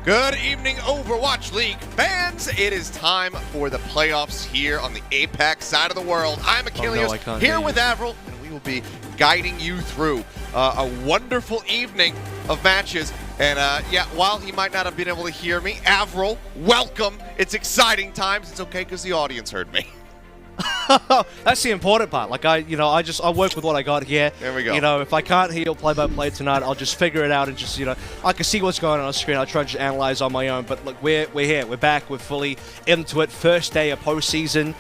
Good evening, Overwatch League fans. It is time for the playoffs here on the Apex side of the world. I'm Achilles, here with Avril, and we will be guiding you through a wonderful evening of matches. And yeah, while he might not have been able to hear me, Avril, welcome. It's exciting times. It's okay because the audience heard me. That's the important part. Like I work with what I got here. There we go. You know, if I can't hear play-by-play tonight, I'll just figure it out and just, I can see what's going on the screen. I'll try to analyze on my own. But look, we're here. We're back. We're fully into it. First day of postseason.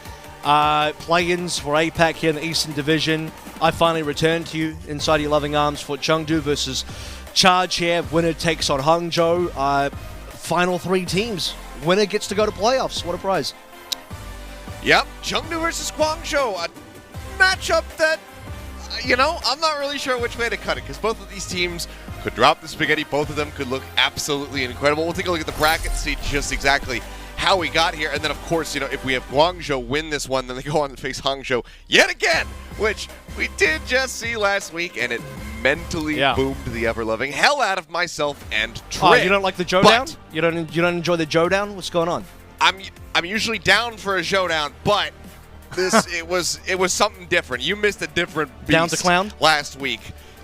Play-ins for APAC here in the Eastern Division. I finally returned to you inside your loving arms for Chengdu versus Charge here. Winner takes on Guangzhou. Final three teams. Winner gets to go to playoffs. What a prize. Yep, Chengdu versus Guangzhou, a matchup that, I'm not really sure which way to cut it, because both of these teams could drop the spaghetti. Both of them could look absolutely incredible. We'll take a look at the bracket and see just exactly how we got here. And then, of course, if we have Guangzhou win this one, then they go on to face Hangzhou yet again, which we did just see last week, and it mentally boomed the ever-loving hell out of myself and Trick. Oh, you don't like the Joedown? You don't enjoy the Joedown? What's going on? I'm usually down for a showdown, but this it was something different. You missed a different beast down to clown last week.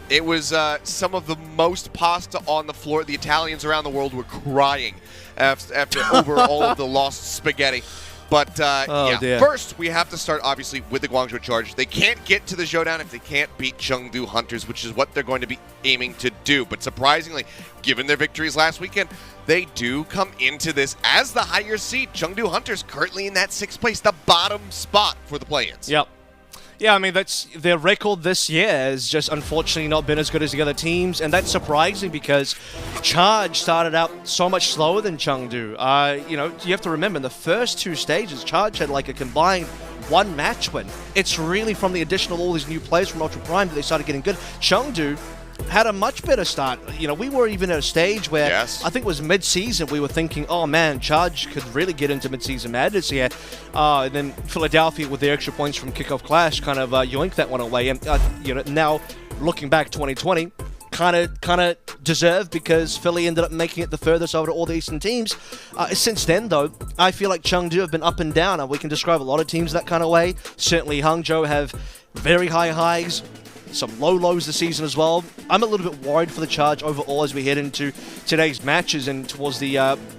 It was some of the most pasta on the floor. The Italians around the world were crying after over all of the lost spaghetti. But dear. First we have to start obviously with the Guangzhou Charge. They can't get to the showdown if they can't beat Chengdu Hunters, which is what they're going to be aiming to do. But surprisingly, given their victories last weekend, they do come into this as the higher seed. Chengdu Hunters currently in that 6th place, the bottom spot for the play-ins. Yep. Yeah, I mean, that's their record this year has just unfortunately not been as good as the other teams, and that's surprising because Charge started out so much slower than Chengdu. You have to remember, in the first two stages, Charge had like a combined 1 match win. It's really from the addition of all these new players from Ultra Prime that they started getting good. Chengdu had a much better start. We were even at a stage where I think it was mid-season we were thinking, oh man, Charge could really get into mid-season madness here. And then Philadelphia with the extra points from kickoff clash kind of yoinked that one away. And now looking back 2020, kind of deserved because Philly ended up making it the furthest over to all the Eastern teams. Since then, though, I feel like Chengdu have been up and down. We can describe a lot of teams that kind of way. Certainly Hangzhou have very high highs, some low lows this season as well. I'm a little bit worried for the Charge overall as we head into today's matches and towards the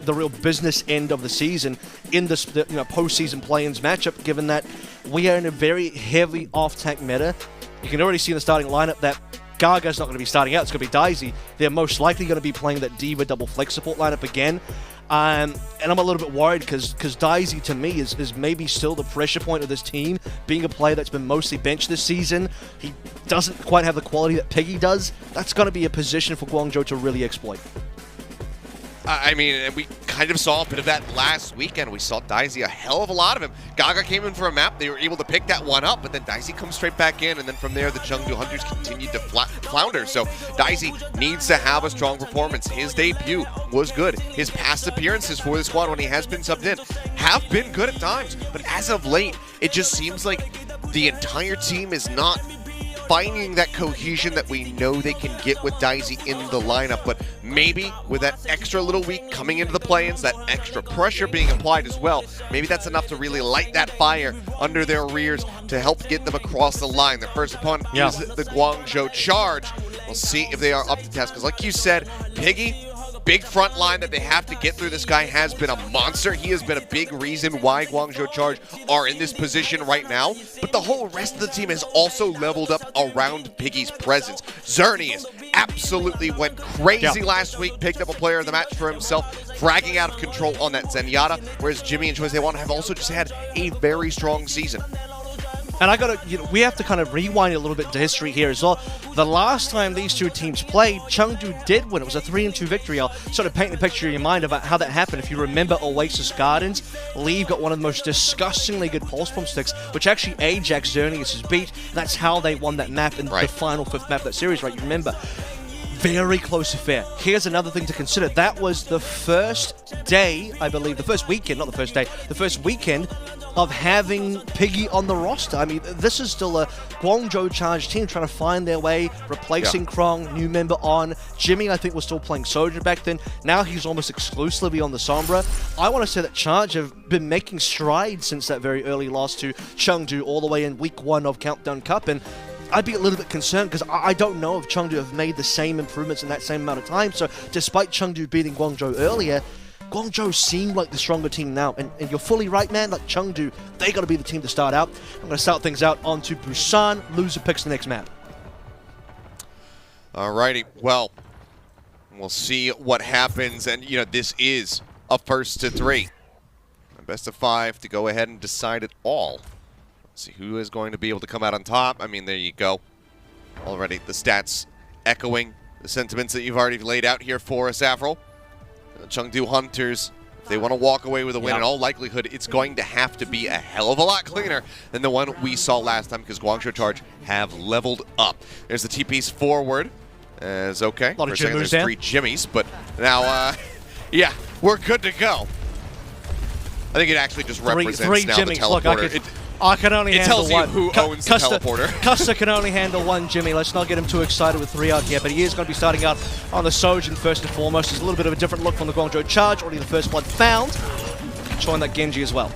real business end of the season in this postseason play-ins matchup, given that we are in a very heavy off-tank meta. You can already see in the starting lineup that Gaga's not going to be starting out. It's going to be Daisy. They're most likely going to be playing that D.Va double flex support lineup again. And I'm a little bit worried because Daisy, to me, is maybe still the pressure point of this team, being a player that's been mostly benched this season. He doesn't quite have the quality that Piggy does. That's going to be a position for Guangzhou to really exploit. I mean, we kind of saw a bit of that last weekend. We saw Daisy, a hell of a lot of him. Gaga came in for a map. They were able to pick that one up, but then Daisy comes straight back in, and then from there, the Chengdu Hunters continued to flounder. So Daisy needs to have a strong performance. His debut was good. His past appearances for the squad when he has been subbed in have been good at times, but as of late, it just seems like the entire team is not finding that cohesion that we know they can get with Daisy in the lineup. But maybe with that extra little week coming into the play-ins, that extra pressure being applied as well, maybe that's enough to really light that fire under their rears to help get them across the line. Their first opponent is the Guangzhou Charge. We'll see if they are up to test, because like you said, Piggy, big front line that they have to get through. This guy has been a monster. He has been a big reason why Guangzhou Charge are in this position right now. But the whole rest of the team has also leveled up around Piggy's presence. Xerneas absolutely went crazy last week, picked up a player of the match for himself, fragging out of control on that Zenyatta, whereas Jimmy and Jose Juan have also just had a very strong season. And we have to kind of rewind a little bit to history here as well. The last time these two teams played, Chengdu did win. It was a 3-2 victory. I'll sort of paint the picture in your mind about how that happened. If you remember Oasis Gardens, Leave got one of the most disgustingly good pulse bomb sticks, which actually Ajax Xerneas has beat. That's how they won that map in the final 5th map of that series, right? You remember. Very close affair. Here's another thing to consider. That was the first day, I believe, the first weekend, not the first day, the first weekend of having Piggy on the roster. I mean, this is still a Guangzhou Charge team trying to find their way, replacing Krong, new member on. Jimmy, I think, was still playing Soja back then. Now he's almost exclusively on the Sombra. I want to say that Charge have been making strides since that very early loss to Chengdu all the way in week 1 of Countdown Cup, and I'd be a little bit concerned because I don't know if Chengdu have made the same improvements in that same amount of time. So despite Chengdu beating Guangzhou earlier, Guangzhou seem like the stronger team now. And you're fully right, man. Like Chengdu, they got to be the team to start out. I'm going to start things out onto Busan. Loser picks the next map. Alrighty, well, we'll see what happens. And, you know, this is a first to 3. A best of 5 to go ahead and decide it all. See who is going to be able to come out on top. I mean, there you go. Already the stats echoing the sentiments that you've already laid out here for us, Avril. The Chengdu Hunters, if they want to walk away with a win, in all likelihood, it's going to have to be a hell of a lot cleaner than the one we saw last time because Guangzhou Charge have leveled up. There's the TPs forward. As okay. A lot of Jim Jimmys there's 3 Jimmies, but now, yeah, we're good to go. I think it actually just represents three now Jimmys. the teleporter. Look, I can only handle tells you one. who owns the teleporter. Custer can only handle one Jimmy. Let's not get him too excited with 3 out here, but he is going to be starting out on the Sojin first and foremost. There's a little bit of a different look from the Guangzhou Charge. Already the first blood found. Showing that Genji as well.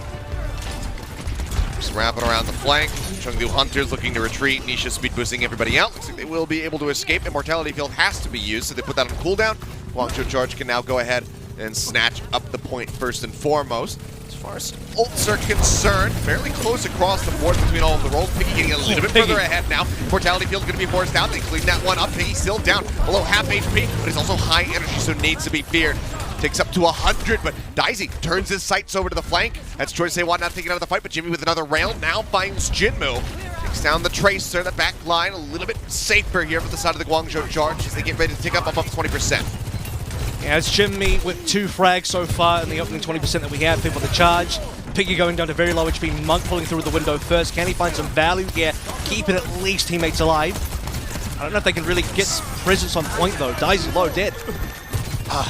Just wrapping around the flank. Chengdu Hunters looking to retreat. Nisha speed boosting everybody out. Looks like they will be able to escape. Immortality Field has to be used, so they put that on cooldown. Guangzhou Charge can now go ahead and snatch up the point first and foremost. As far as ults are concerned, fairly close across the board between all of the roles. Piggy getting a little bit further ahead now. Mortality Field going to be forced out. They clean that one up. Piggy still down below half HP, but he's also high energy, so needs to be feared. Takes up to 100, but Daisy turns his sights over to the flank. That's Choice Awan not taking out of the fight, but Jimmy with another rail now finds Jinmu. Takes down the Tracer, the back line, a little bit safer here for the side of the Guangzhou Charge as they get ready to take up above 20%. Yeah, it's Jimmy with 2 frags so far in the opening 20% that we have. People to charge. Piggy going down to very low HP. Monk pulling through the window first. Can he find some value here? Keeping at least teammates alive. I don't know if they can really get presence on point though. Daisy low, dead.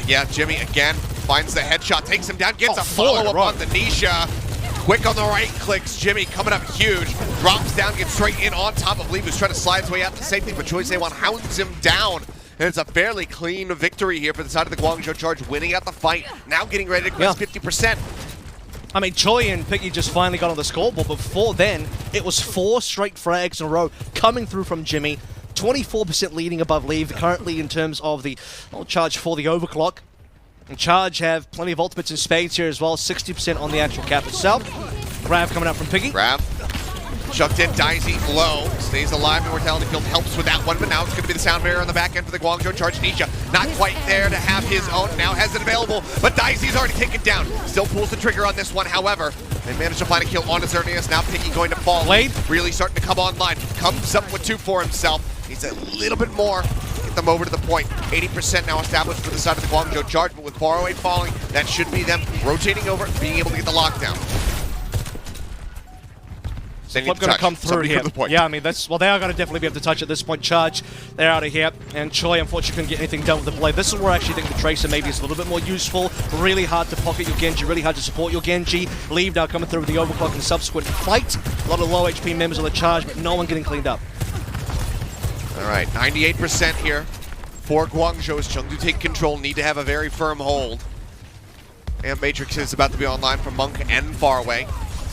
Yeah, Jimmy again finds the headshot, takes him down, gets a follow-up on the Nisha. Quick on the right clicks, Jimmy coming up huge. Drops down, gets straight in on top of Lee, who's trying to slide his way out to safety, but Choice A1 hounds him down. And it's a fairly clean victory here for the side of the Guangzhou Charge, winning out the fight. Now getting ready to crest 50%. I mean, Choi and Piggy just finally got on the scoreboard. Before then, it was 4 straight frags in a row coming through from Jimmy. 24% leading above Leave currently in terms of the Charge for the overclock. And Charge have plenty of ultimates in spades here as well. 60% on the actual cap itself. Grav coming out from Piggy. Grav. Chucked in, Daisy low, stays alive. Immortality Field helps with that one, but now it's going to be the sound barrier on the back end for the Guangzhou Charge. Nisha not quite there to have his own, now has it available, but Daisy's already taken down. Still pulls the trigger on this one, however, they managed to find a kill on Azernius. Now Piggy going to fall. Blade really starting to come online. Comes up with 2 for himself. Needs a little bit more. Get them over to the point. 80% now established for the side of the Guangzhou Charge, but with Faraway falling, that should be them rotating over, being able to get the lockdown. Flip going to come through here. Yeah, I mean, that's, well, they are going to definitely be able to touch at this point. Charge, they're out of here. And Choi, unfortunately, couldn't get anything done with the blade. This is where I actually think the Tracer maybe is a little bit more useful. Really hard to pocket your Genji, really hard to support your Genji. Leave now coming through with the overclock and subsequent fight. A lot of low HP members on the Charge, but no one getting cleaned up. All right, 98% here for Guangzhou as Chengdu take control. Need to have a very firm hold. And Matrix is about to be online from Monk and Faraway.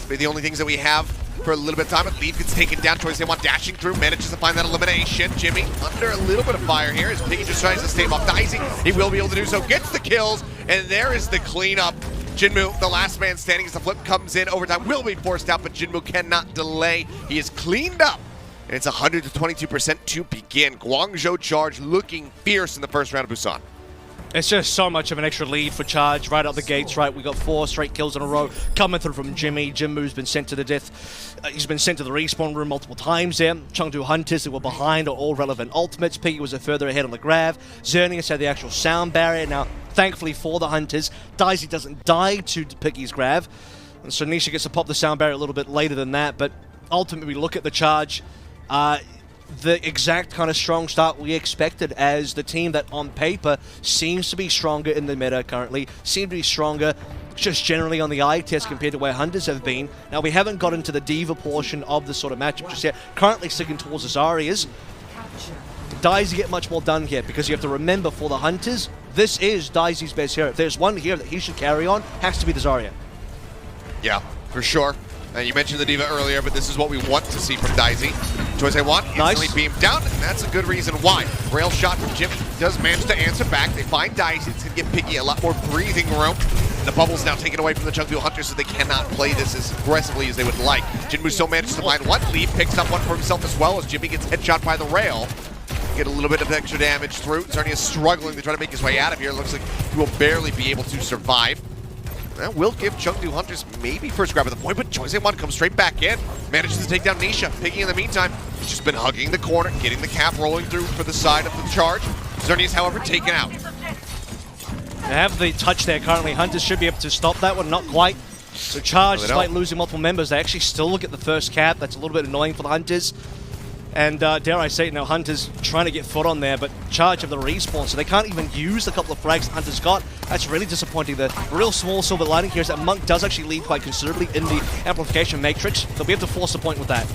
They're the only things that we have for a little bit of time. Leave gets taken down. Choice A1 dashing through, manages to find that elimination. Jimmy under a little bit of fire here as Piggy just tries to stave off Daisy. He will be able to do so. Gets the kills, and there is the cleanup. Jinmu, the last man standing as the flip comes in. Overtime will be forced out, but Jinmu cannot delay. He is cleaned up, and it's 100 to 22% to begin. Guangzhou Charge looking fierce in the first round of Busan. It's just so much of an extra lead for Charge right out the gates, right? We got 4 straight kills in a row coming through from Jimmy. Jinmu's been sent to the death. He's been sent to the respawn room multiple times there. Chengdu Hunters that were behind are all relevant ultimates. Piggy was a further ahead on the Grav. Xerneas had the actual sound barrier. Now, thankfully for the Hunters, Daisy doesn't die to Piggy's Grav. And so Nisha gets to pop the sound barrier a little bit later than that. But ultimately, we look at the Charge. The exact kind of strong start we expected as the team that on paper seems to be stronger in the meta currently, seem to be stronger, just generally on the eye test compared to where Hunters have been. Now, we haven't got into the Diva portion of this sort of matchup just yet. Currently sticking towards the Zaryas. Daisy get much more done here because you have to remember for the Hunters, this is Daisy's best hero. If there's one here that he should carry on, has to be the Zarya. Yeah, for sure. And you mentioned the Diva earlier, but this is what we want to see from Daisy. Choice A1 instantly beamed down, and that's a good reason why. Rail shot from Jimmy does manage to answer back. They find Daisy. It's going to give Piggy a lot more breathing room. The bubble's now taken away from the Chengdu Hunters, so they cannot play this as aggressively as they would like. Jinmu still manages to find one. Lee picks up one for himself as well as Jimmy gets headshot by the rail. Get a little bit of extra damage through. Zarya is struggling to try to make his way out of here. Looks like he will barely be able to survive. That will give Chengdu Hunters maybe first grab at the point, but Choice A1 comes straight back in. Manages to take down Nisha. Piggy in the meantime has just been hugging the corner, getting the cap rolling through for the side of the charge. Zarya is, however, taken out. They have the touch there currently. Hunters should be able to stop that one, not quite. So Charge, despite losing multiple members, they actually still look at the first cap. That's a little bit annoying for the Hunters. And dare I say it now, Hunters trying to get foot on there, but Charge have the respawn, so they can't even use the couple of frags Hunters got. That's really disappointing. The real small silver lining here is that Monk does actually lead quite considerably in the amplification matrix. They'll be able to force the point with that.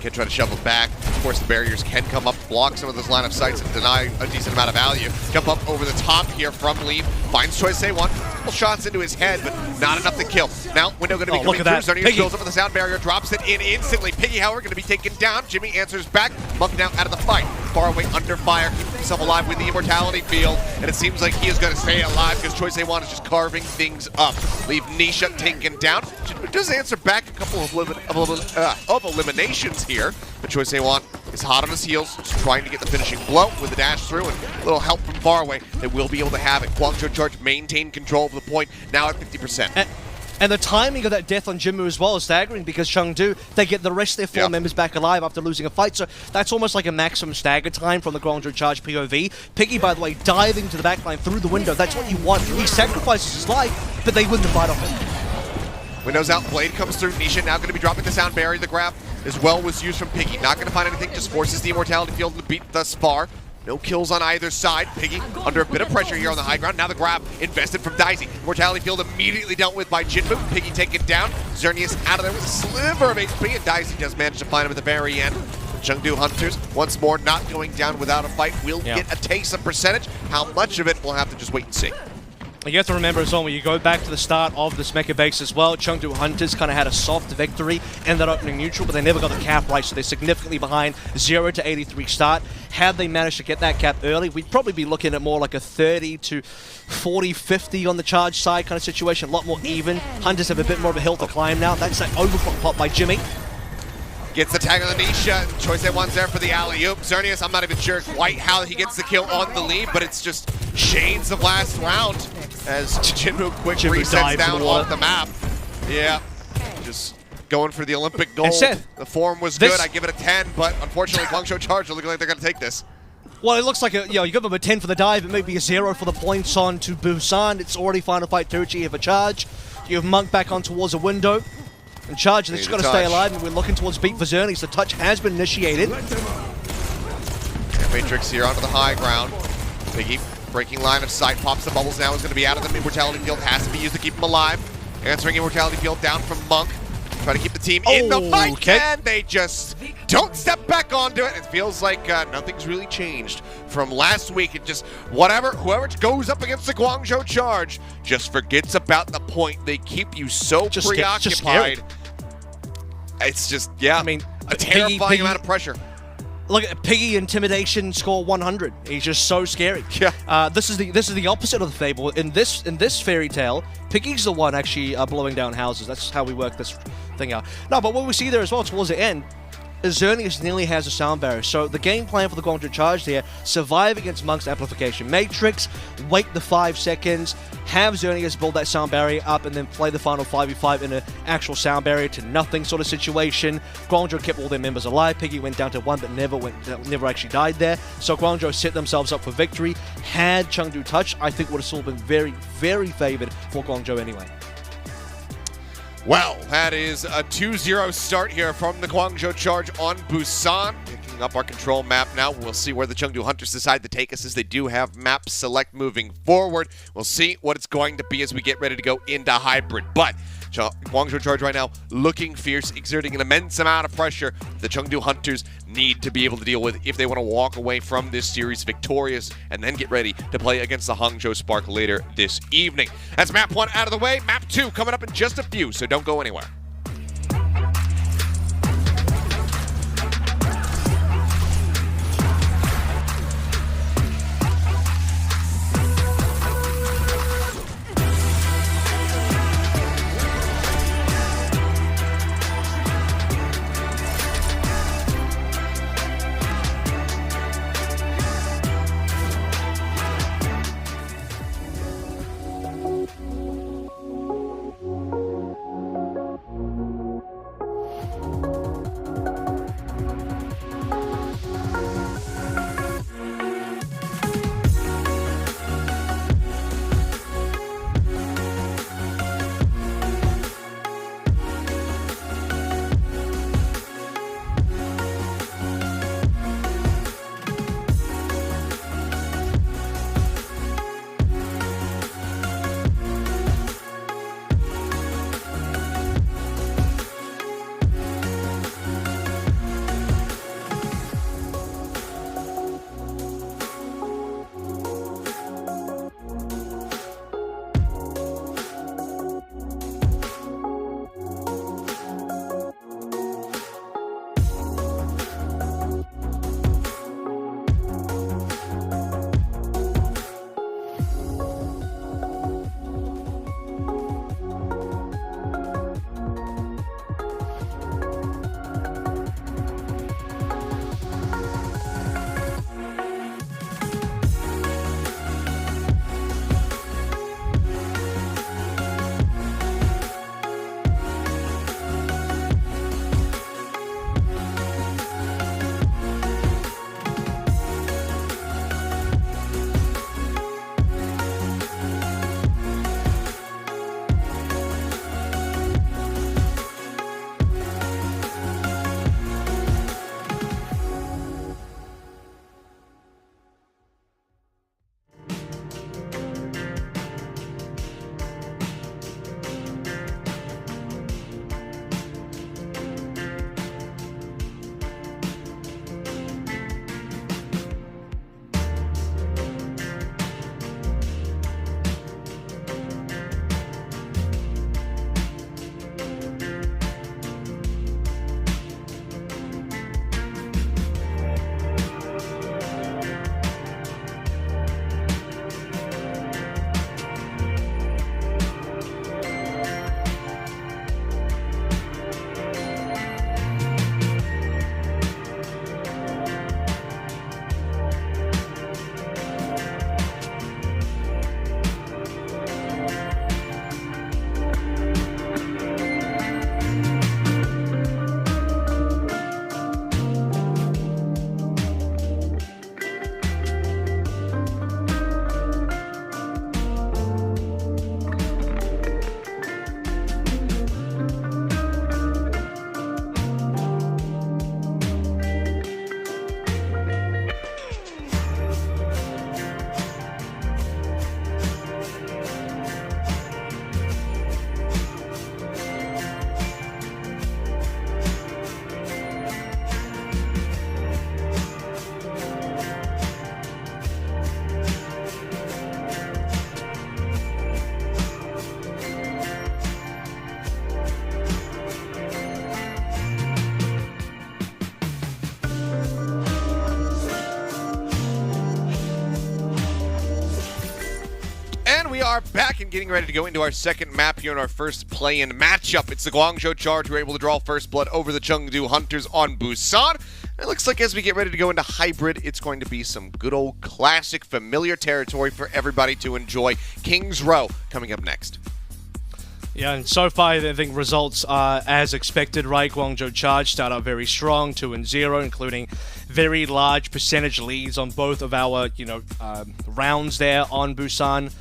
Can try to shovel back. Of course, the barriers can come up, block some of those line of sights, and deny a decent amount of value. Jump up over the top here from Lee. Finds Choice A1. Couple shots into his head, but not enough to kill. Now, window going to be coming through. Zarya goes over the sound barrier, drops it in instantly. Piggy, however, going to be taken down. Jimmy answers back. Monk now out of the fight. Far away under fire, keeping himself alive with the immortality field. And it seems like he is going to stay alive because Choice A1 is just carving things up. Leave Nisha taken down. Does answer back a couple of eliminations here. But Choice A1 is hot on his heels, just trying to get the finishing blow with the dash through and a little help from far away. They will be able to have it. Guangzhou Charge maintain control of the point, now at 50%. And the timing of that death on Jinmu as well is staggering because Chengdu, they get the rest of their four members back alive after losing a fight. So that's almost like a maximum stagger time from the Guangzhou Charge POV. Piggy, by the way, diving to the backline through the window. That's what you want. He sacrifices his life, but they win the fight off it. Windows out, Blade comes through. Nisha now going to be dropping the sound barrier. The grab as well was used from Piggy. Not going to find anything, just forces the immortality field to beat thus far. No kills on either side. Piggy under a bit of pressure here on the high ground. Now the grab invested from Daisy. Immortality field immediately dealt with by Jinmu. Piggy taken down. Xerneas out of there with a sliver of HP, and Daisy does manage to find him at the very end. Chengdu Hunters, once more, not going down without a fight. We'll get a taste of percentage. How much of it, we'll have to just wait and see. You have to remember as well, when you go back to the start of this mecha base as well, Chengdu Hunters kind of had a soft victory in that opening neutral, but they never got the cap right, so they're significantly behind 0 to 83 start. Had they managed to get that cap early, we'd probably be looking at more like a 30 to 40, 50 on the Charge side kind of situation, a lot more even. Hunters have a bit more of a hill to climb now. That's that overclock pop by Jimmy. Gets the tag on the Nisha. Choice A1's there for the alley-oop. Xerneas, I'm not even sure quite how he gets the kill on the lead, but it's just shades of last round as Jinmu quick resets down off the map. Yeah, just going for the Olympic gold. The form was good. I give it a 10, but unfortunately, Guangzhou Charge are looking like they're going to take this. Well, it looks like you give them a 10 for the dive, it may be a 0 for the points on to Busan. It's already final fight territory here for Charge. You have Monk back on towards a window. And Charge, they've just got to stay alive, and we're looking towards beat for Xerneas. The touch has been initiated. Matrix here onto the high ground. Piggy breaking line of sight, pops the bubbles now, is going to be out of the immortality field, has to be used to keep him alive. Answering immortality field down from Monk. Try to keep the team in the fight, and they just don't step back onto it. It feels like nothing's really changed from last week. It just, whoever goes up against the Guangzhou Charge just forgets about the point. They keep you so preoccupied. It's just, I mean, a terrifying amount of pressure. Look at Piggy intimidation score 100. He's just so scary. Yeah. This is the opposite of the fable. In this fairy tale, Piggy's the one actually blowing down houses. That's how we work this thing out. No, but what we see there as well towards the end, Xerneas nearly has a sound barrier. So the game plan for the Guangzhou Charge there, survive against Monk's amplification matrix, wait the 5 seconds, have Xerneas build that sound barrier up, and then play the final 5v5 in an actual sound barrier to nothing sort of situation. Guangzhou kept all their members alive. Piggy went down to 1, but never actually died there. So Guangzhou set themselves up for victory. Had Chengdu touched, I think would have still been very, very favored for Guangzhou anyway. Well, that is a 2-0 start here from the Guangzhou Charge on Busan. Picking bringing up our control map now. We'll see where the Chengdu Hunters decide to take us, as they do have map select moving forward. We'll see what it's going to be as we get ready to go into hybrid. But Guangzhou Charge right now looking fierce, exerting an immense amount of pressure the Chengdu Hunters need to be able to deal with if they want to walk away from this series victorious and then get ready to play against the Hangzhou Spark later this evening. That's map 1 out of the way. Map 2 coming up in just a few, so don't go anywhere. We are back and getting ready to go into our second map here in our first play-in matchup. It's the Guangzhou Charge who are able to draw first blood over the Chengdu Hunters on Busan. It looks like as we get ready to go into hybrid, it's going to be some good old classic familiar territory for everybody to enjoy. Kings Row coming up next. Yeah, and so far I think results are as expected, right? Guangzhou Charge start out very strong, 2-0, including very large percentage leads on both of our, rounds there on Busan.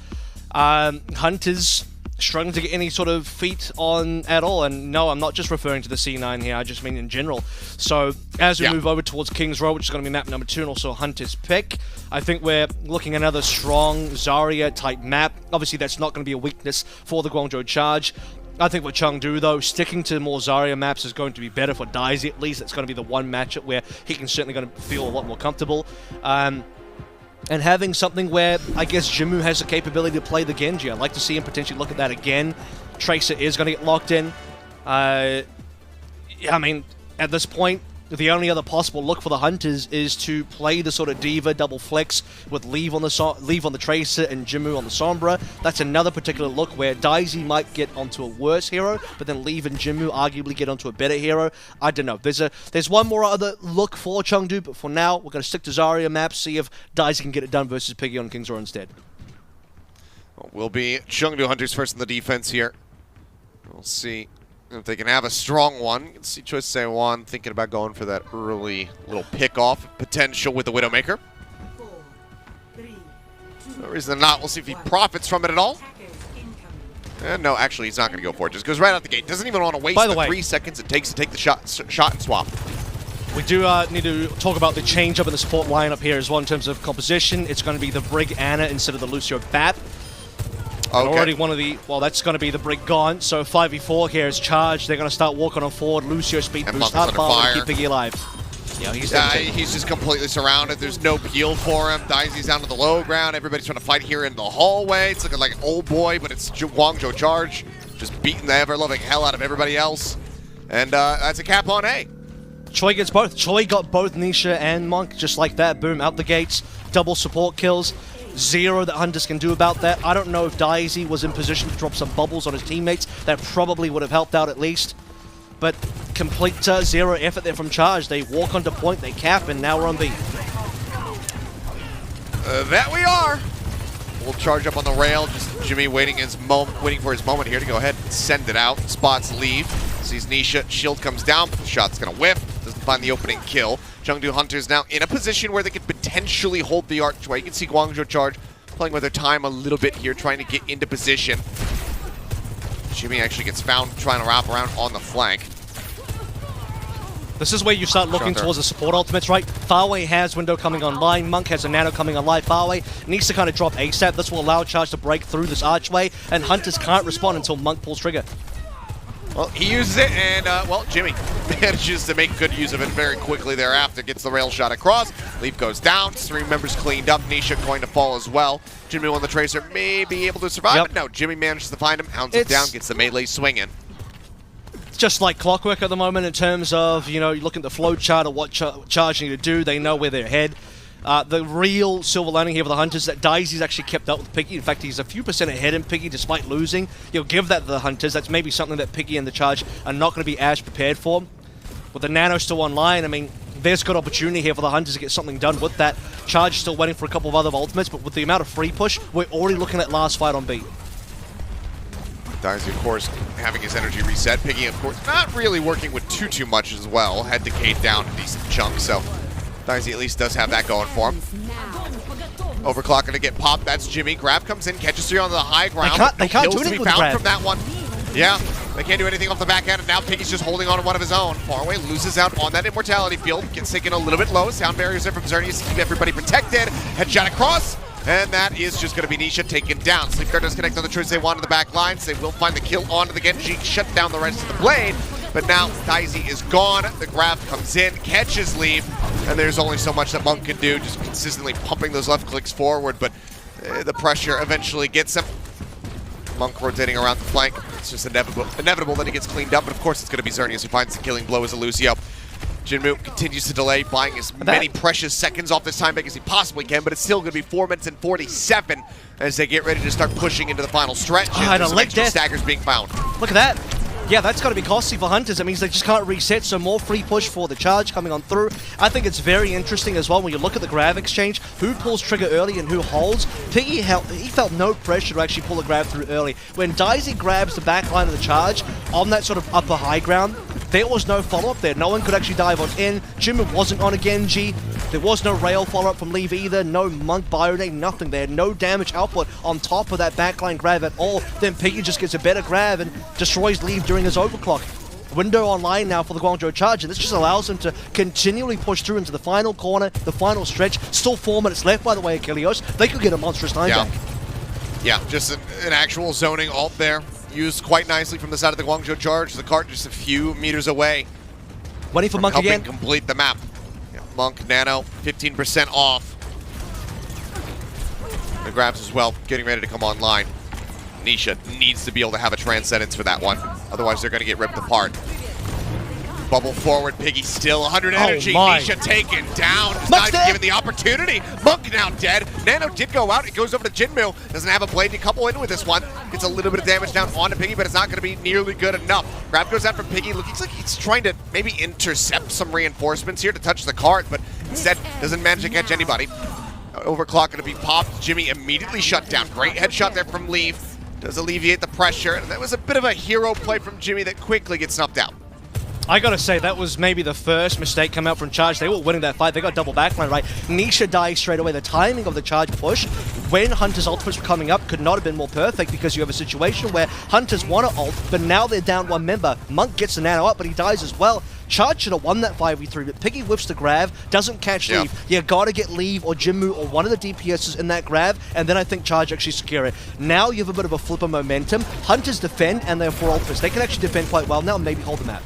Hunters struggling to get any sort of feet on at all. And no, I'm not just referring to the C9 here, I just mean in general. So as we move over towards King's Row, which is going to be map number 2 and also Hunter's pick, I think we're looking at another strong Zarya type map. Obviously that's not going to be a weakness for the Guangzhou Charge. I think with Chengdu though, sticking to more Zarya maps is going to be better for Daisy at least. It's going to be the one matchup where he can certainly going to feel a lot more comfortable. And having something where, I guess, Jimmu has the capability to play the Genji. I'd like to see him potentially look at that again. Tracer is going to get locked in. I mean, at this point, the only other possible look for the Hunters is to play the sort of Diva double flex with Leave on the Tracer and Jimmu on the Sombra. That's another particular look where Daisy might get onto a worse hero, but then Leave and Jimmu arguably get onto a better hero. I don't know. There's one more other look for Chengdu, but for now, we're going to stick to Zarya maps, see if Daisy can get it done versus Piggy on King's Row instead. Will be Chengdu Hunters first in the defense here. We'll see if they can have a strong one. You can see Choice Seiwan thinking about going for that early little pick-off potential with the Widowmaker. 4, 3, 2, No reason not. We'll see if he profits from it at all. No, actually, he's not going to go for it. Just goes right out the gate. Doesn't even want to waste the 3 seconds it takes to take the shot and swap. We do need to talk about the change-up in the support lineup here as well in terms of composition. It's going to be the Brig Ana instead of the Lucio Bat. Okay. Already one of the, well, that's going to be the Brig gone. So 5v4 here is charged. They're going to start walking on forward. Lucio speed And boost, Monk's hard fire under to keep Piggy alive. Yeah, he's just completely surrounded. There's no peel for him. Daisy's down to the low ground. Everybody's trying to fight here in the hallway. It's looking like an old boy, but it's Guangzhou Charge. Just beating the ever-loving hell out of everybody else. And that's a cap on A. Choi gets both. Choi got both Nisha and Monk just like that. Boom, out the gates. Double support kills. Zero that Hunters can do about that. I don't know if Daisy was in position to drop some bubbles on his teammates. That probably would have helped out at least. But complete zero effort there from Charge. They walk onto point, they cap, and now we're on B. That we are. We'll charge up on the rail. Just Jimmy waiting for his moment here to go ahead and send it out. Spots Leave. Sees Nisha. Shield comes down, but the shot's going to whiff. Doesn't find the opening kill. Chengdu Hunters now in a position where they could potentially hold the archway. You can see Guangzhou Charge playing with their time a little bit here, trying to get into position. Jimmy actually gets found trying to wrap around on the flank. This is where you start looking towards the support ultimates, right? Farway has Window coming online, Monk has a Nano coming online, Farway needs to kind of drop ASAP. This will allow Charge to break through this archway, and Hunters can't respond until Monk pulls trigger. Well, he uses it, and, well, Jimmy manages to make good use of it very quickly thereafter. Gets the rail shot across. Leaf goes down. 3 members cleaned up. Nisha going to fall as well. Jimmy on the Tracer may be able to survive, but no, Jimmy manages to find him, hounds him down, gets the melee swinging. It's just like clockwork at the moment in terms of, you know, you look at the flow chart of what Charge need to do. They know where they're head. The real silver lining here for the Hunters is that Daisy's actually kept up with Piggy. In fact, he's a few percent ahead in Piggy despite losing. You'll give that to the Hunters. That's maybe something that Piggy and the Charge are not going to be as prepared for. With the Nano still online, I mean, there's good opportunity here for the Hunters to get something done with that. Charge still waiting for a couple of other ultimates, but with the amount of free push, we're already looking at last fight on B. Daisy, of course, having his energy reset. Piggy, of course, not really working with too much as well. Had decayed down a decent chunk, so Daisy at least does have that going for him. Overclock to get popped. That's Jimmy. Grab comes in, catches 3 on the high ground. They can't do anything with the grab from that one. Yeah, they can't do anything off the back end, and now Piggy's just holding on to one of his own. Farway loses out on that immortality field. Gets taken a little bit low. Sound barriers there from Xerneas to keep everybody protected. Headshot across. And that is just going to be Nisha taken down. Sleepguard does connect on the choice they want in the back lines. They will find the kill onto the Genji, shut down the rest of the blade. But now Daisy is gone. The grab comes in, catches Leave, and there's only so much that Monk can do, just consistently pumping those left clicks forward. But the pressure eventually gets him. Monk rotating around the flank. It's just inevitable that he gets cleaned up. But of course, it's going to be Xerneas who finds the killing blow as a Lucio. Jinmu continues to delay, buying as many precious seconds off this time back as he possibly can, but it's still going to be 4 minutes and 47 as they get ready to start pushing into the final stretch. And some extra staggers being found. Look at that. Yeah, that's got to be costly for Hunters. That means they just can't reset, so more free push for the Charge coming on through. I think it's very interesting as well when you look at the grab exchange, who pulls trigger early and who holds. Piggy, he felt no pressure to actually pull a grab through early. When Daisy grabs the back line of the Charge on that sort of upper high ground, there was no follow-up there. No one could actually dive on in. Jinmu wasn't on a Genji. There was no rail follow-up from Leave either. No Monk Bionade, nothing there. No damage output on top of that backline grab at all. Then Piggy just gets a better grab and destroys Leave during his overclock. Window online now for the Guangzhou Charge, and this just allows them to continually push through into the final corner, the final stretch. Still 4 minutes left, by the way, Achilles. They could get a monstrous time back. Yeah, just an actual zoning ult there. Used quite nicely from the side of the Guangzhou Charge. The cart just a few meters away. Waiting for Monk again. Complete the map. Yeah, Monk, Nano, 15% off. The grabs as well, getting ready to come online. Nisha needs to be able to have a transcendence for that one. Otherwise, they're going to get ripped apart. Bubble forward, Piggy still 100 energy. Nisha taken down. It's not even given the opportunity. Monk now dead. Nano did go out. It goes over to Jinmu. Doesn't have a blade to couple in with this one. Gets a little bit of damage down onto Piggy, but it's not going to be nearly good enough. Grab goes out from Piggy. Looks like he's trying to maybe intercept some reinforcements here to touch the cart, but instead doesn't manage to catch anybody. Overclock going to be popped. Jimmy immediately shut down. Great headshot there from Leave. Does alleviate the pressure. And that was a bit of a hero play from Jimmy that quickly gets snuffed out. I gotta say, that was maybe the first mistake come out from Charge. They were winning that fight. They got double backline, right? Nisha dies straight away. The timing of the Charge push when Hunter's ultimates were coming up could not have been more perfect, because you have a situation where Hunters want to ult, but now they're down one member. Monk gets the Nano up, but he dies as well. Charge should have won that 5v3, but Piggy whiffs the grab, doesn't catch Leave. You gotta get Leave or Jinmu or one of the DPSs in that grab, and then I think Charge actually secure it. Now you have a bit of a flip of momentum. Hunters defend, and they're 4 ultimates. They can actually defend quite well now, and maybe hold the map.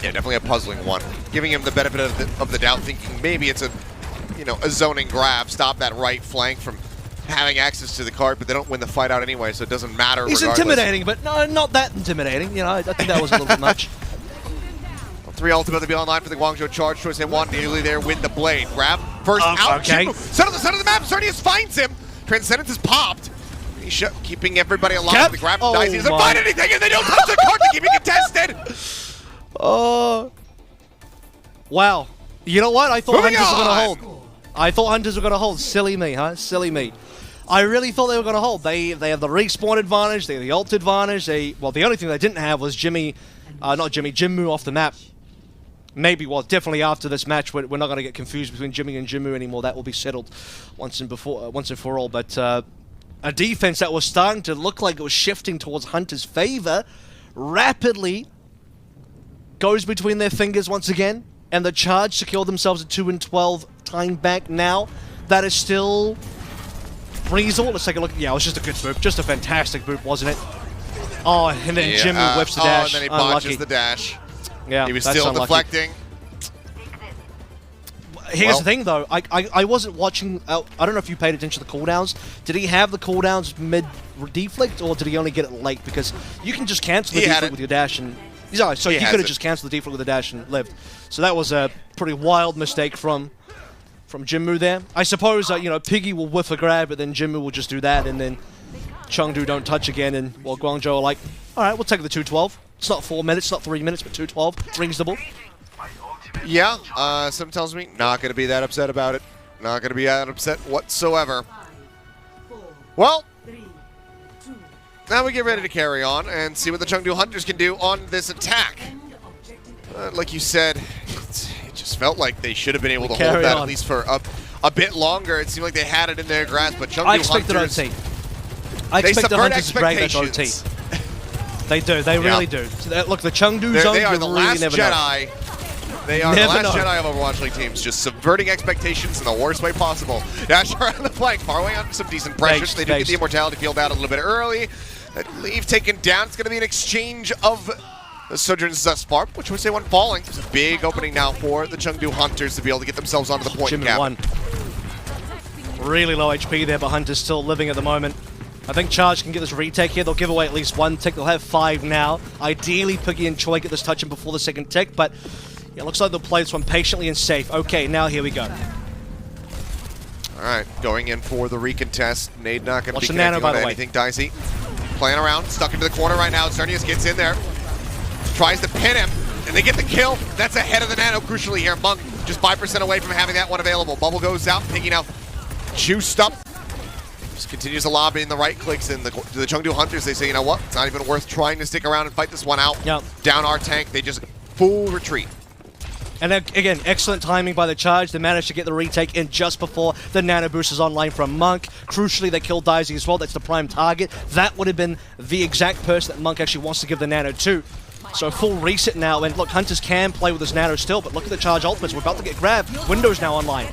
Yeah, definitely a puzzling one. Giving him the benefit of the doubt, thinking maybe it's a zoning grab, stop that right flank from having access to the cart, but they don't win the fight out anyway, so it doesn't matter. He's intimidating, but no, not that intimidating. You know, I think that was a little bit much. 3 ultimate to be online for the Guangzhou Charge. Choice they want nearly there with the blade. Grab first out. Okay. Center of the map. Sardius finds him. Transcendence is popped. He's keeping everybody alive. The grab from Dicey doesn't find anything, and they don't touch the cart to keep it contested. Oh. Wow. You know what? I thought Hunters were going to hold. I thought Hunters were going to hold. Silly me, huh? Silly me. I really thought they were going to hold. They have the respawn advantage. They have the ult advantage. Well, the only thing they didn't have was Jinmu off the map. Maybe, well, definitely after this match, we're not going to get confused between Jimmy and Jinmu anymore. That will be settled once and for all. But a defense that was starting to look like it was shifting towards Hunter's favor rapidly goes between their fingers once again, and the Charge secure themselves a 2-12 time back now. That is still reasonable. Let's take a look. Yeah, it was just a good boop. Just a fantastic boop, wasn't it? Oh, and then Jinmu whips the dash. And then he botches the dash. Yeah, he was still deflecting. Here's the thing, though. I wasn't watching. I don't know if you paid attention to the cooldowns. Did he have the cooldowns mid-deflect, or did he only get it late? Because you can just cancel the deflect with your dash and... So he could have just cancelled the deflect with the dash and lived. So that was a pretty wild mistake from Jinmu there. I suppose Piggy will whiff a grab, but then Jinmu will just do that, and then Chengdu don't touch again, and Guangzhou are like, all right, we'll take the 2-12. It's not 4 minutes, not 3 minutes, but 2-12 reasonable. Yeah, something tells me not going to be that upset about it. Not going to be that upset whatsoever. Well, now we get ready to carry on and see what the Chengdu Hunters can do on this attack. Like you said, it just felt like they should have been able to hold that at least for a bit longer. It seemed like they had it in their grasp, but Chengdu Hunters... I expect the Hunters to drag that OT. They do. They really do. So look, the Chengdu zone, they are the really last Jedi. They are the last Jedi of Overwatch League teams, just subverting expectations in the worst way possible. Dash around the flank, far away on some decent pressure. They do get the immortality field out a little bit early. Leave taken down. It's going to be an exchange of the Sojourn's Spark, which was one falling. There's a big opening now for the Chengdu Hunters to be able to get themselves onto the point cap. Really low HP there, but Hunter's still living at the moment. I think Charge can get this retake here. They'll give away at least 1 tick. They'll have 5 now. Ideally, Piggy and Choi get this touch in before the second tick, but it looks like they'll play this one patiently and safe. Okay, now here we go. All right, going in for the recontest. Nade not going to be the Nano, connecting on anything. Dicey playing around, stuck into the corner right now. Xerneas gets in there, tries to pin him, and they get the kill. That's ahead of the Nano, crucially here. Monk just 5% away from having that one available. Bubble goes out, Piggy now juiced up. Just Continues to lobby in the right clicks, and the Chengdu Hunters, they say, you know what? It's not even worth trying to stick around and fight this one out. Yep. Down our tank, they just full retreat. And then, again, excellent timing by the Charge. They managed to get the retake in just before the Nano Boost is online from Monk. Crucially, they killed Daisy as well. That's the prime target. That would have been the exact person that Monk actually wants to give the Nano to. So full reset now, and look, Hunters can play with this Nano still, but look at the Charge ultimates. We're about to get grabbed. Windows now online.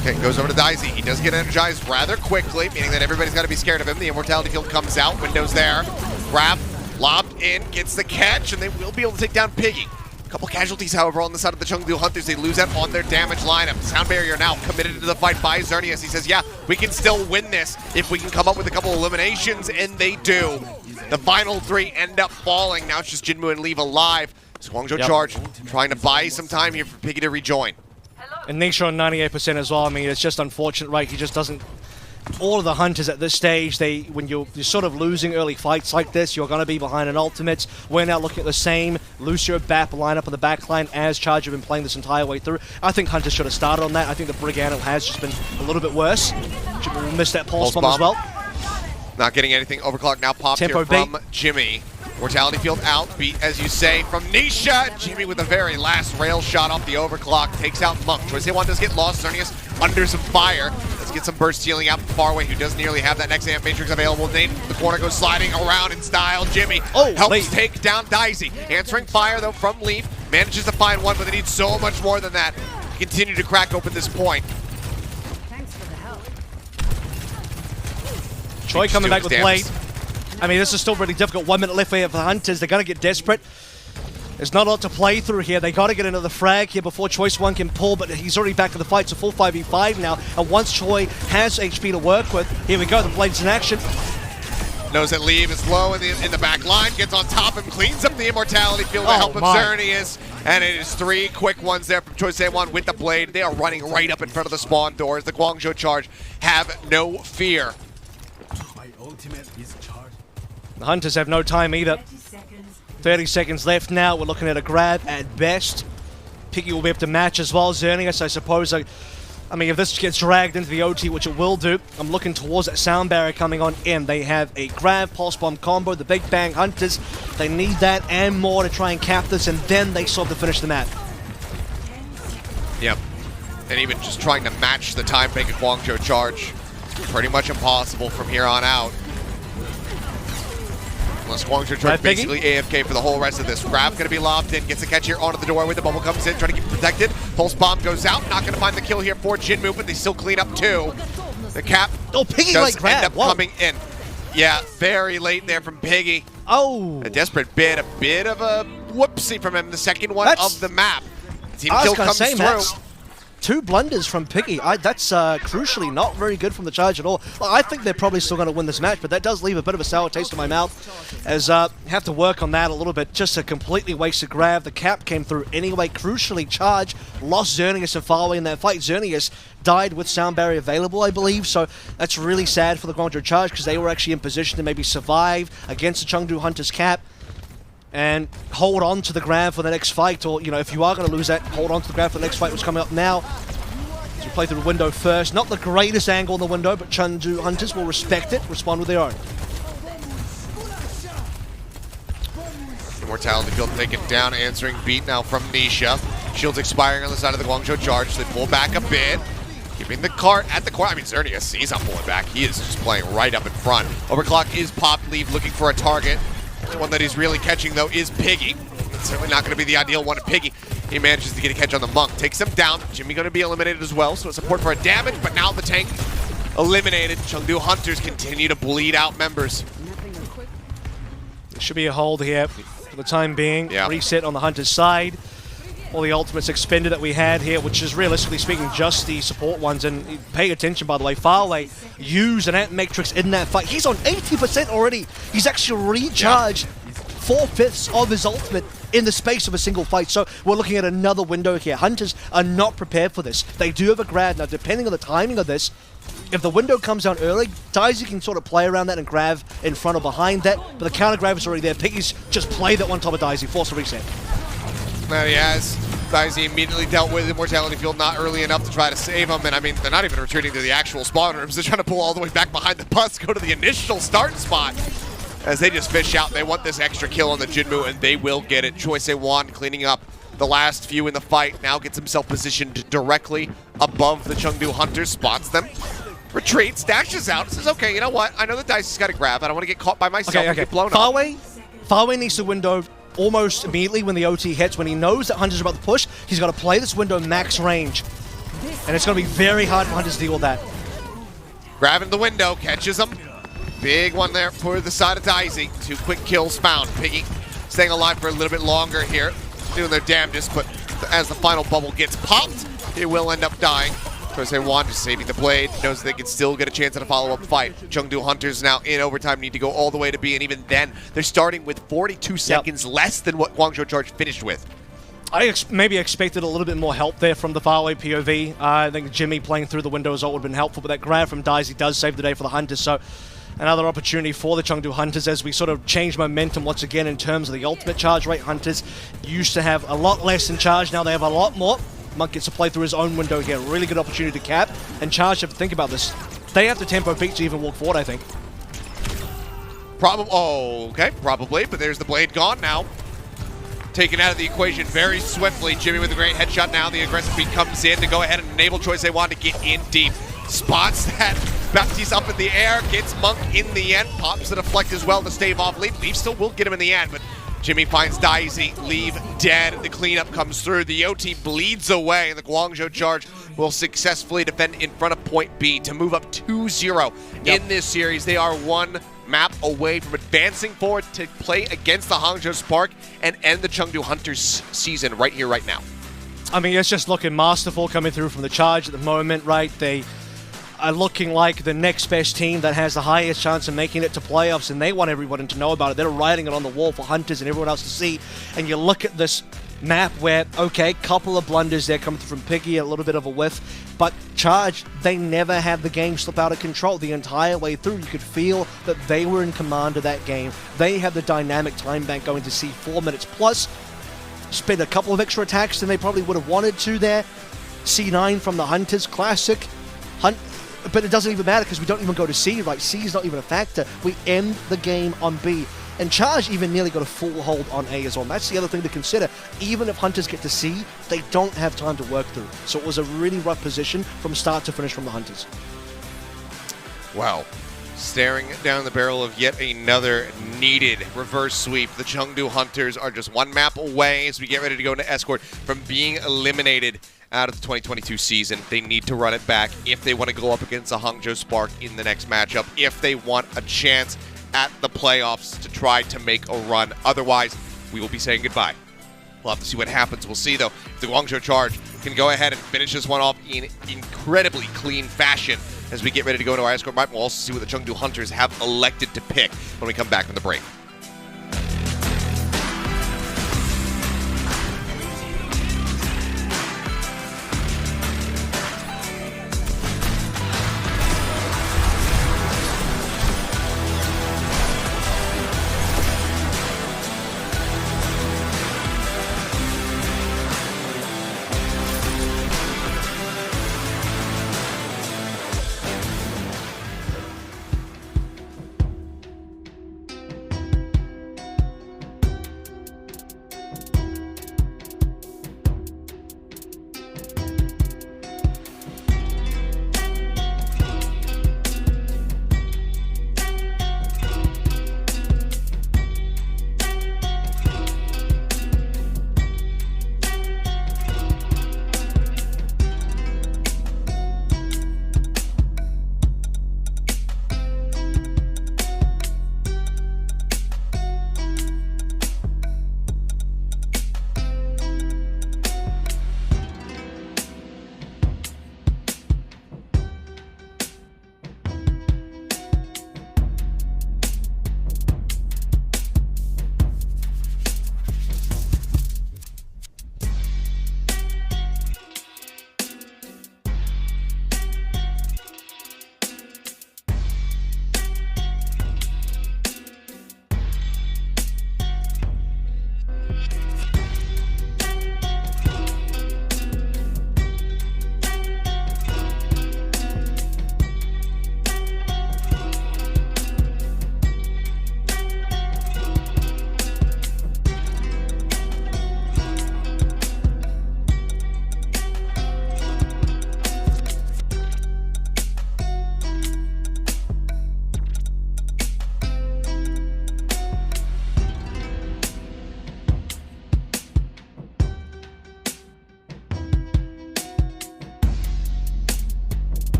Okay, goes over to Daisy. He does get energized rather quickly, meaning that everybody's got to be scared of him. The Immortality Field comes out. Windows there. Grab, lobbed in, gets the catch, and they will be able to take down Piggy. Couple casualties, however, on the side of the Chengdu Hunters. They lose out on their damage lineup. Sound Barrier now committed to the fight by Xerneas. He says, yeah, we can still win this if we can come up with a couple eliminations, and they do. The final 3 end up falling. Now it's just Jinmu and Leave alive. So Guangzhou Charge trying to buy some time here for Piggy to rejoin. And Nisha on 98% as well. I mean, it's just unfortunate, right? He just doesn't... All of the Hunters at this stage, when you're sort of losing early fights like this, you're going to be behind an ultimate. We're now looking at the same Lucio BAP lineup on the backline as Charge have been playing this entire way through. I think Hunters should have started on that. I think the Brigano has just been a little bit worse. Missed that pulse bomb as well. Not getting anything. Overclock now popped Tempo here from Jimmy. Mortality Field out, beat as you say from Nisha. Jimmy with the very last rail shot off the overclock takes out Monk. Choice A1 does get lost. Xerneas under some fire. Let's get some burst healing out from far away, who doesn't nearly have that next amp matrix available. Nate, the corner goes sliding around in style. Jimmy helps take down Daisy. Answering fire though from Leaf. Manages to find one, but they need so much more than that. Continue to crack open this point. Thanks for the help. Choi coming back with Blade. I mean, this is still really difficult. 1 minute left for the Hunters. They're going to get desperate. There's not a lot to play through here. They got to get into the frag here before Choice 1 can pull, but he's already back in the fight. It's a full 5v5 now. And once Choi has HP to work with, here we go. The Blade's in action. Knows that Leave is low in the back line. Gets on top of him. Cleans up the Immortality Field to help him Xerneas. And it is 3 quick ones there from Choice A1 with the Blade. They are running right up in front of the spawn doors. The Guangzhou Charge have no fear. My ultimate is charged. The Hunters have no time either. 30 seconds left now. We're looking at a grab at best. Piggy will be able to match as well. Xerneas, I suppose. I mean, if this gets dragged into the OT, which it will do, I'm looking towards that Sound Barrier coming on in. They have a grab, Pulse Bomb combo, the Big Bang Hunters. They need that and more to try and cap this, and then they still have to finish the map. Yep. And even just trying to match the time bank at Guangzhou Charge, pretty much impossible from here on out. Unless Guangzhou Charge basically AFK for the whole rest of this. Grab going to be lobbed in, gets a catch here onto the doorway. The bubble comes in, trying to keep protected. Pulse Bomb goes out, not going to find the kill here for Jinmu, but they still clean up 2. The cap Piggy does grab. end up coming in. Yeah, very late there from Piggy. Oh. A desperate bit, a bit of a whoopsie from him. The second one of the map. Team kill comes through. 2 blunders from Piggy. That's crucially not very good from the Charge at all. I think they're probably still going to win this match, but that does leave a bit of a sour taste in my mouth, as have to work on that a little bit. Just a completely wasted grab. The cap came through anyway. Crucially, Charge lost Xerneas and far away in that fight. Xerneas died with Sound Barrier available, I believe, so that's really sad for the Guangzhou Charge, because they were actually in position to maybe survive against the Chengdu Hunters cap and hold on to the grab for the next fight, or, you know, if you are going to lose that, hold on to the grab for the next fight, which is coming up now. So we play through the window first. Not the greatest angle in the window, but Chengdu Hunters will respect it, respond with their own. Immortality Field taken down, answering beat now from Nisha. Shields expiring on the side of the Guangzhou Charge. They pull back a bit, keeping the cart at the corner. I mean, Xerneas, he's not pulling back. He is just playing right up in front. Overclock is popped. Leave looking for a target. The one that he's really catching, though, is Piggy. It's certainly not going to be the ideal one of Piggy. He manages to get a catch on the Monk. Takes him down. Jimmy going to be eliminated as well, so it's support for a damage, but now the tank eliminated. Chengdu Hunters continue to bleed out members. There should be a hold here for the time being. Yeah. Reset on the Hunters side. All the ultimates expended that we had here, which is realistically speaking just the support ones. And pay attention, by the way, Farway used an Ant Matrix in that fight. He's on 80% already. He's actually recharged 4/5 of his ultimate in the space of a single fight. So we're looking at another window here. Hunters are not prepared for this. They do have a grab. Now, depending on the timing of this, if the window comes down early, Daisy can sort of play around that and grab in front or behind that, but the counter grab is already there. Piggy's just played that one top of Daisy, force a reset. There he has. Daisy immediately dealt with Immortality Field not early enough to try to save him, and I mean, they're not even retreating to the actual spawn rooms. They're trying to pull all the way back behind the bus, go to the initial start spot. As they just fish out, they want this extra kill on the Jinmu, and they will get it. Choi Se-won cleaning up the last few in the fight, now gets himself positioned directly above the Chengdu Hunters, spots them, retreats, dashes out, says, okay, you know what? I know that Dicey's got to grab. I don't want to get caught by myself and get blown up. Farway needs to window almost immediately when the OT hits. When he knows that Hunter's about to push, he's got to play this window max range. And it's going to be very hard for Hunters to deal with that. Grabbing the window, catches him. Big one there for the side of Daisy. 2 quick kills found. Piggy staying alive for a little bit longer here. Doing their damnedest, but as the final bubble gets popped, he will end up dying. Choi Se-won just saving the blade, knows they can still get a chance at a follow-up fight. Chengdu Hunters now in overtime, need to go all the way to B, and even then, they're starting with 42 seconds less than what Guangzhou Charge finished with. I maybe expected a little bit more help there from the faraway POV. I think Jimmy playing through the window as well would have been helpful, but that grab from Daisy does save the day for the Hunters, so another opportunity for the Chengdu Hunters as we sort of change momentum once again in terms of the ultimate charge rate. Hunters used to have a lot less in charge, now they have a lot more. Monk gets to play through his own window here. Really good opportunity to cap. And Charge have to think about this. They have to tempo peak to even walk forward, I think. Probably, but there's the blade gone now. Taken out of the equation very swiftly. Jimmy with a great headshot now. The aggressive beat comes in to go ahead and enable Choi Se-won to get in deep. Spots that. Baptiste up in the air, gets Monk in the end. Pops the deflect as well to stave off Leaf. Leaf still will get him in the end, but Jimmy finds Daisy, Leave dead. The cleanup comes through. The OT bleeds away, and the Guangzhou Charge will successfully defend in front of point B to move up 2-0 in this series. They are 1 map away from advancing forward to play against the Hangzhou Spark and end the Chengdu Hunters season right here, right now. I mean, it's just looking masterful coming through from the Charge at the moment, right? They are looking like the next best team that has the highest chance of making it to playoffs, and they want everyone to know about it. They're writing it on the wall for Hunters and everyone else to see. And you look at this map where, okay, couple of blunders there coming from Piggy, a little bit of a whiff, but Charge, they never had the game slip out of control the entire way through. You could feel that they were in command of that game. They had the dynamic time bank going to see 4 minutes plus, spent a couple of extra attacks than they probably would have wanted to there. C9 from the Hunters, classic. But it doesn't even matter because we don't even go to C, right? C is not even a factor. We end the game on B. And Charge even nearly got a full hold on A as well. That's the other thing to consider. Even if Hunters get to C, they don't have time to work through. So it was a really rough position from start to finish from the Hunters. Wow. Staring down the barrel of yet another needed reverse sweep. The Chengdu Hunters are just 1 map away as we get ready to go into Escort from being eliminated out of the 2022 season. They need to run it back if they want to go up against the Hangzhou Spark in the next matchup, if they want a chance at the playoffs to try to make a run. Otherwise, we will be saying goodbye. We'll have to see what happens. We'll see, though, if the Guangzhou Charge can go ahead and finish this one off in incredibly clean fashion as we get ready to go into our Escort map. We'll also see what the Chengdu Hunters have elected to pick when we come back from the break.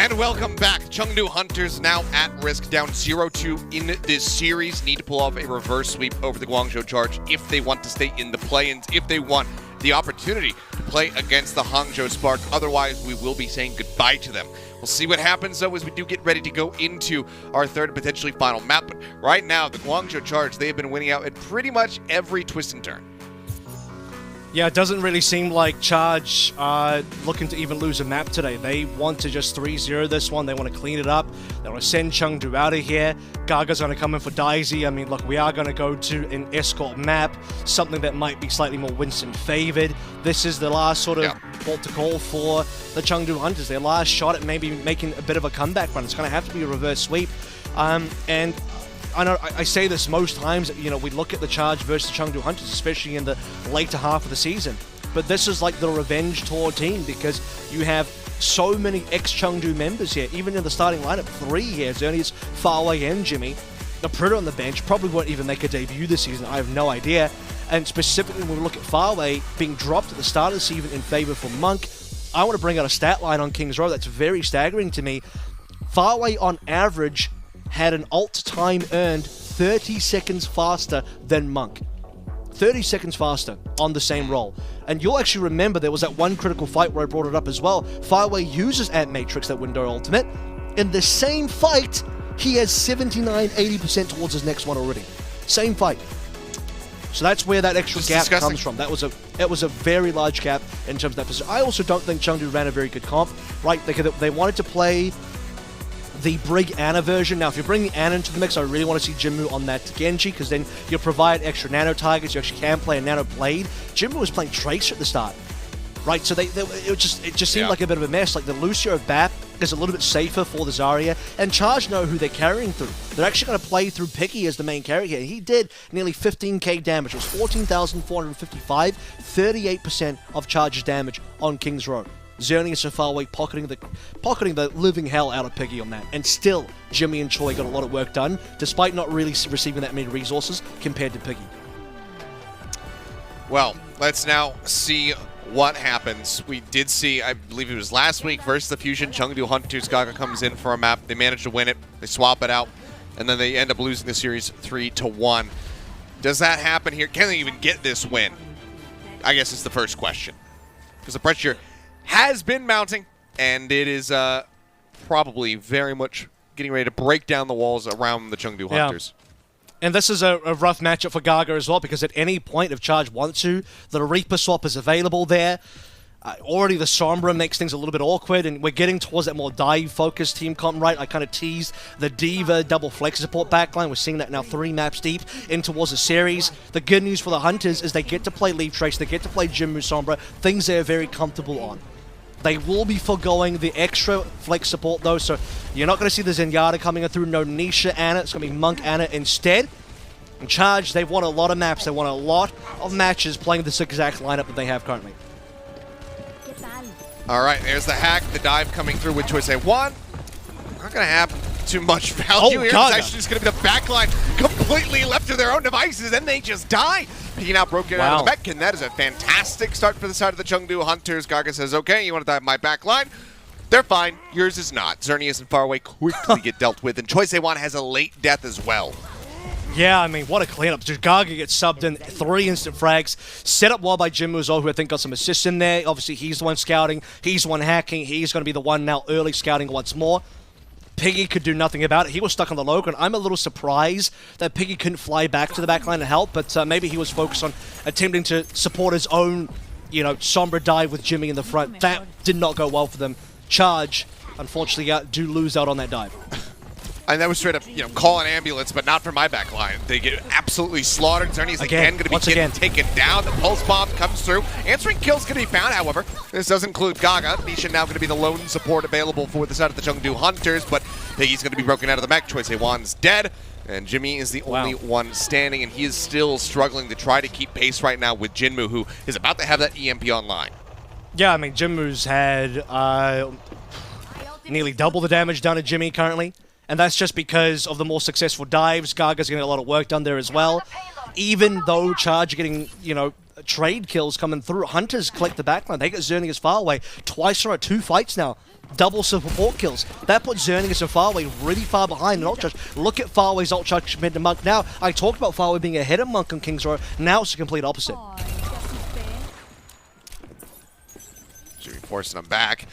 And welcome back. Chengdu Hunters now at risk, down 0-2 in this series. Need to pull off a reverse sweep over the Guangzhou Charge if they want to stay in the play-ins, if they want the opportunity to play against the Hangzhou Spark. Otherwise, we will be saying goodbye to them. We'll see what happens, though, as we do get ready to go into our third and potentially final map. But right now, the Guangzhou Charge, they have been winning out at pretty much every twist and turn. Yeah, it doesn't really seem like Charge are looking to even lose a map today. They want to just 3-0 this one. They want to clean it up. They want to send Chengdu out of here. Gaga's going to come in for Daisy. I mean, look, we are going to go to an escort map, something that might be slightly more Winston favored. This is the last sort of port to call for the Chengdu Hunters. Their last shot at maybe making a bit of a comeback run. It's going to have to be a reverse sweep. And I know I say this most times, you know, we look at the Charge versus the Chengdu Hunters, especially in the later half of the season. But this is like the revenge tour team because you have so many ex-Chengdu members here. Even in the starting lineup, 3 here. Zernius, Faraway, and Jimmy. The Predator on the bench probably won't even make a debut this season. I have no idea. And specifically when we look at Faraway being dropped at the start of the season in favor for Monk, I want to bring out a stat line on Kings Row that's very staggering to me. Faraway on average had an ult time earned 30 seconds faster than Monk. 30 seconds faster on the same role. And you'll actually remember there was that one critical fight where I brought it up as well. Faraway uses Ant Matrix, that window ultimate. In the same fight, he has 79-80% towards his next one already. Same fight. So that's where that extra gap comes from. It was a very large gap in terms of that position. I also don't think Chengdu ran a very good comp, right? They wanted to play the Brig Ana version. Now, if you're bringing Ana into the mix, I really want to see Jinmu on that Genji, because then you'll provide extra nano targets. You actually can play a nano blade. Jinmu was playing Tracer at the start, right? So it just seemed like a bit of a mess. Like the Lucio of BAP is a little bit safer for the Zarya, and Charge know who they're carrying through. They're actually going to play through Piggy as the main carry here. He did nearly 15k damage. It was 14,455, 38% of Charge's damage on King's Row. Zernius and Faraway pocketing the living hell out of Piggy on that. And still, Jimmy and Choi got a lot of work done, despite not really receiving that many resources compared to Piggy. Well, let's now see what happens. We did see, I believe it was last week, versus the Fusion Chengdu Hunters. Gaga comes in for a map. They manage to win it. They swap it out. And then they end up losing the series 3-1. Does that happen here? Can they even get this win? I guess it's the first question. Because the pressure has been mounting, and it is probably very much getting ready to break down the walls around the Chengdu Hunters. And this is a rough matchup for Gaga as well, because at any point if Charge want to, the Reaper swap is available there. Already the Sombra makes things a little bit awkward, and we're getting towards that more dive-focused team comp, right? I kind of teased the Diva double flex support backline. We're seeing that now 3 maps deep in towards the series. The good news for the Hunters is they get to play Leaf Trace, they get to play Jinmu Sombra, things they're very comfortable on. They will be foregoing the extra flex support though, so you're not going to see the Zenyatta coming through, no Nisha Ana, it's going to be Monk Ana instead. And Charge, they've won a lot of maps, they won a lot of matches playing this exact lineup that they have currently. Alright, there's the hack, the dive coming through with Choice A1. Not going to have too much value here. It's actually just going to be the backline completely left to their own devices, and they just die. Picking out broken out of the mech, and that is a fantastic start for the side of the Chengdu Hunters. Gaga says, okay, you want to dive my backline? They're fine. Yours is not. Zernius and Faraway quickly get dealt with, and Choice A1 has a late death as well. Yeah, I mean, what a cleanup. Gaga gets subbed in, 3 instant frags. Set up well by Jinmu as well, who I think got some assists in there. Obviously, he's the one scouting. He's the one hacking. He's going to be the one now early scouting once more. Piggy could do nothing about it. He was stuck on the low ground. I'm a little surprised that Piggy couldn't fly back to the backline to help, but maybe he was focused on attempting to support his own, you know, Sombra dive with Jimmy in the front. That did not go well for them. Charge, unfortunately, do lose out on that dive. And that was straight up, you know, call an ambulance, but not for my back line. They get absolutely slaughtered. Zerni's again going to be taken down. The pulse bomb comes through. Answering kills can be found, however. This does include Gaga. Nisha now going to be the lone support available for the side of the Chengdu Hunters, but Piggy's going to be broken out of the mech. Choice A1's dead, and Jimmy is the only one standing, and he is still struggling to try to keep pace right now with Jinmu, who is about to have that EMP online. Yeah, I mean, Jinmu's had nearly double the damage done to Jimmy currently. And that's just because of the more successful dives. Gaga's getting a lot of work done there as well. Even though Charge are getting, you know, trade kills coming through. Hunters collect the backline. They get Xerneas far away. Twice in 2 fights now. Double support kills. That puts Xerneas and Farway really far behind in ult charge. Look at Farway's ult charge compared to Monk now. I talked about Farway being ahead of Monk on King's Row. Now it's the complete opposite. Jimmy forcing him back.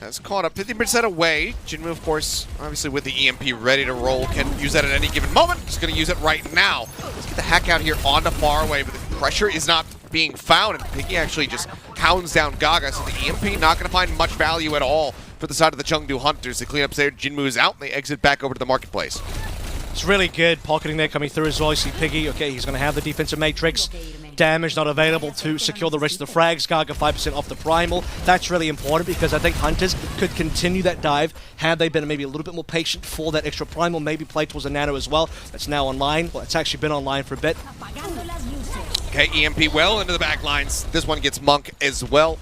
Has caught up 50% away. Jinmu, of course, obviously with the EMP ready to roll, can use that at any given moment. Just going to use it right now. Let's get the hack out here onto Faraway, but the pressure is not being found, and Piggy actually just hounds down Gaga, so the EMP not going to find much value at all for the side of the Chengdu Hunters. They clean up there, Jinmu is out, and they exit back over to the marketplace. It's really good pocketing there coming through as well. You see Piggy, okay, he's going to have the defensive matrix. Damage not available to secure the rest of the frags. Gaga 5% off the primal. That's really important because I think Hunters could continue that dive had they been maybe a little bit more patient for that extra primal, maybe play towards a nano as well. That's now online. Well, it's actually been online for a bit. Okay, EMP well into the back lines. This one gets Monk as well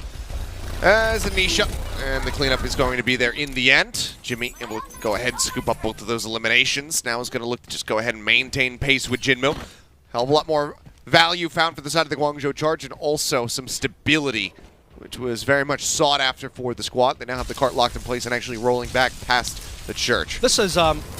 as Anisha. And the cleanup is going to be there in the end. Jimmy able to go ahead and scoop up both of those eliminations. Now is going to look to just go ahead and maintain pace with Jinmu. Hell of a lot more value found for the side of the Guangzhou charge, and also some stability, which was very much sought after for the squad. They now have the cart locked in place and actually rolling back past the church. This is,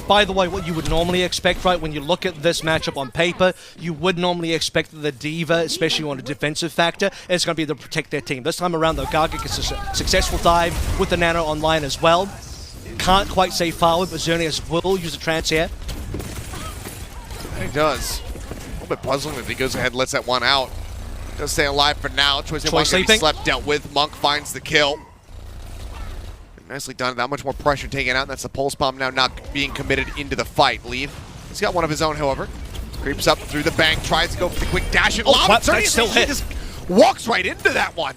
by the way, what you would normally expect, right? When you look at this matchup on paper, you would normally expect that the Diva, especially on a defensive factor, is going to be able to protect their team. This time around, though, Gaga gets a successful dive with the Nano online as well. Can't quite say forward, but Xerneas will use a trance here. And he does. A little bit puzzling if he goes ahead and lets that one out. Does stay alive for now. Choice one going to be slept, dealt with. Monk finds the kill. Nicely done. That much more pressure taken out. That's the pulse bomb now not being committed into the fight. Leave. He's got one of his own, however. Creeps up through the bank, tries to go for the quick dash and lob. That's still hit. Just walks right into that one.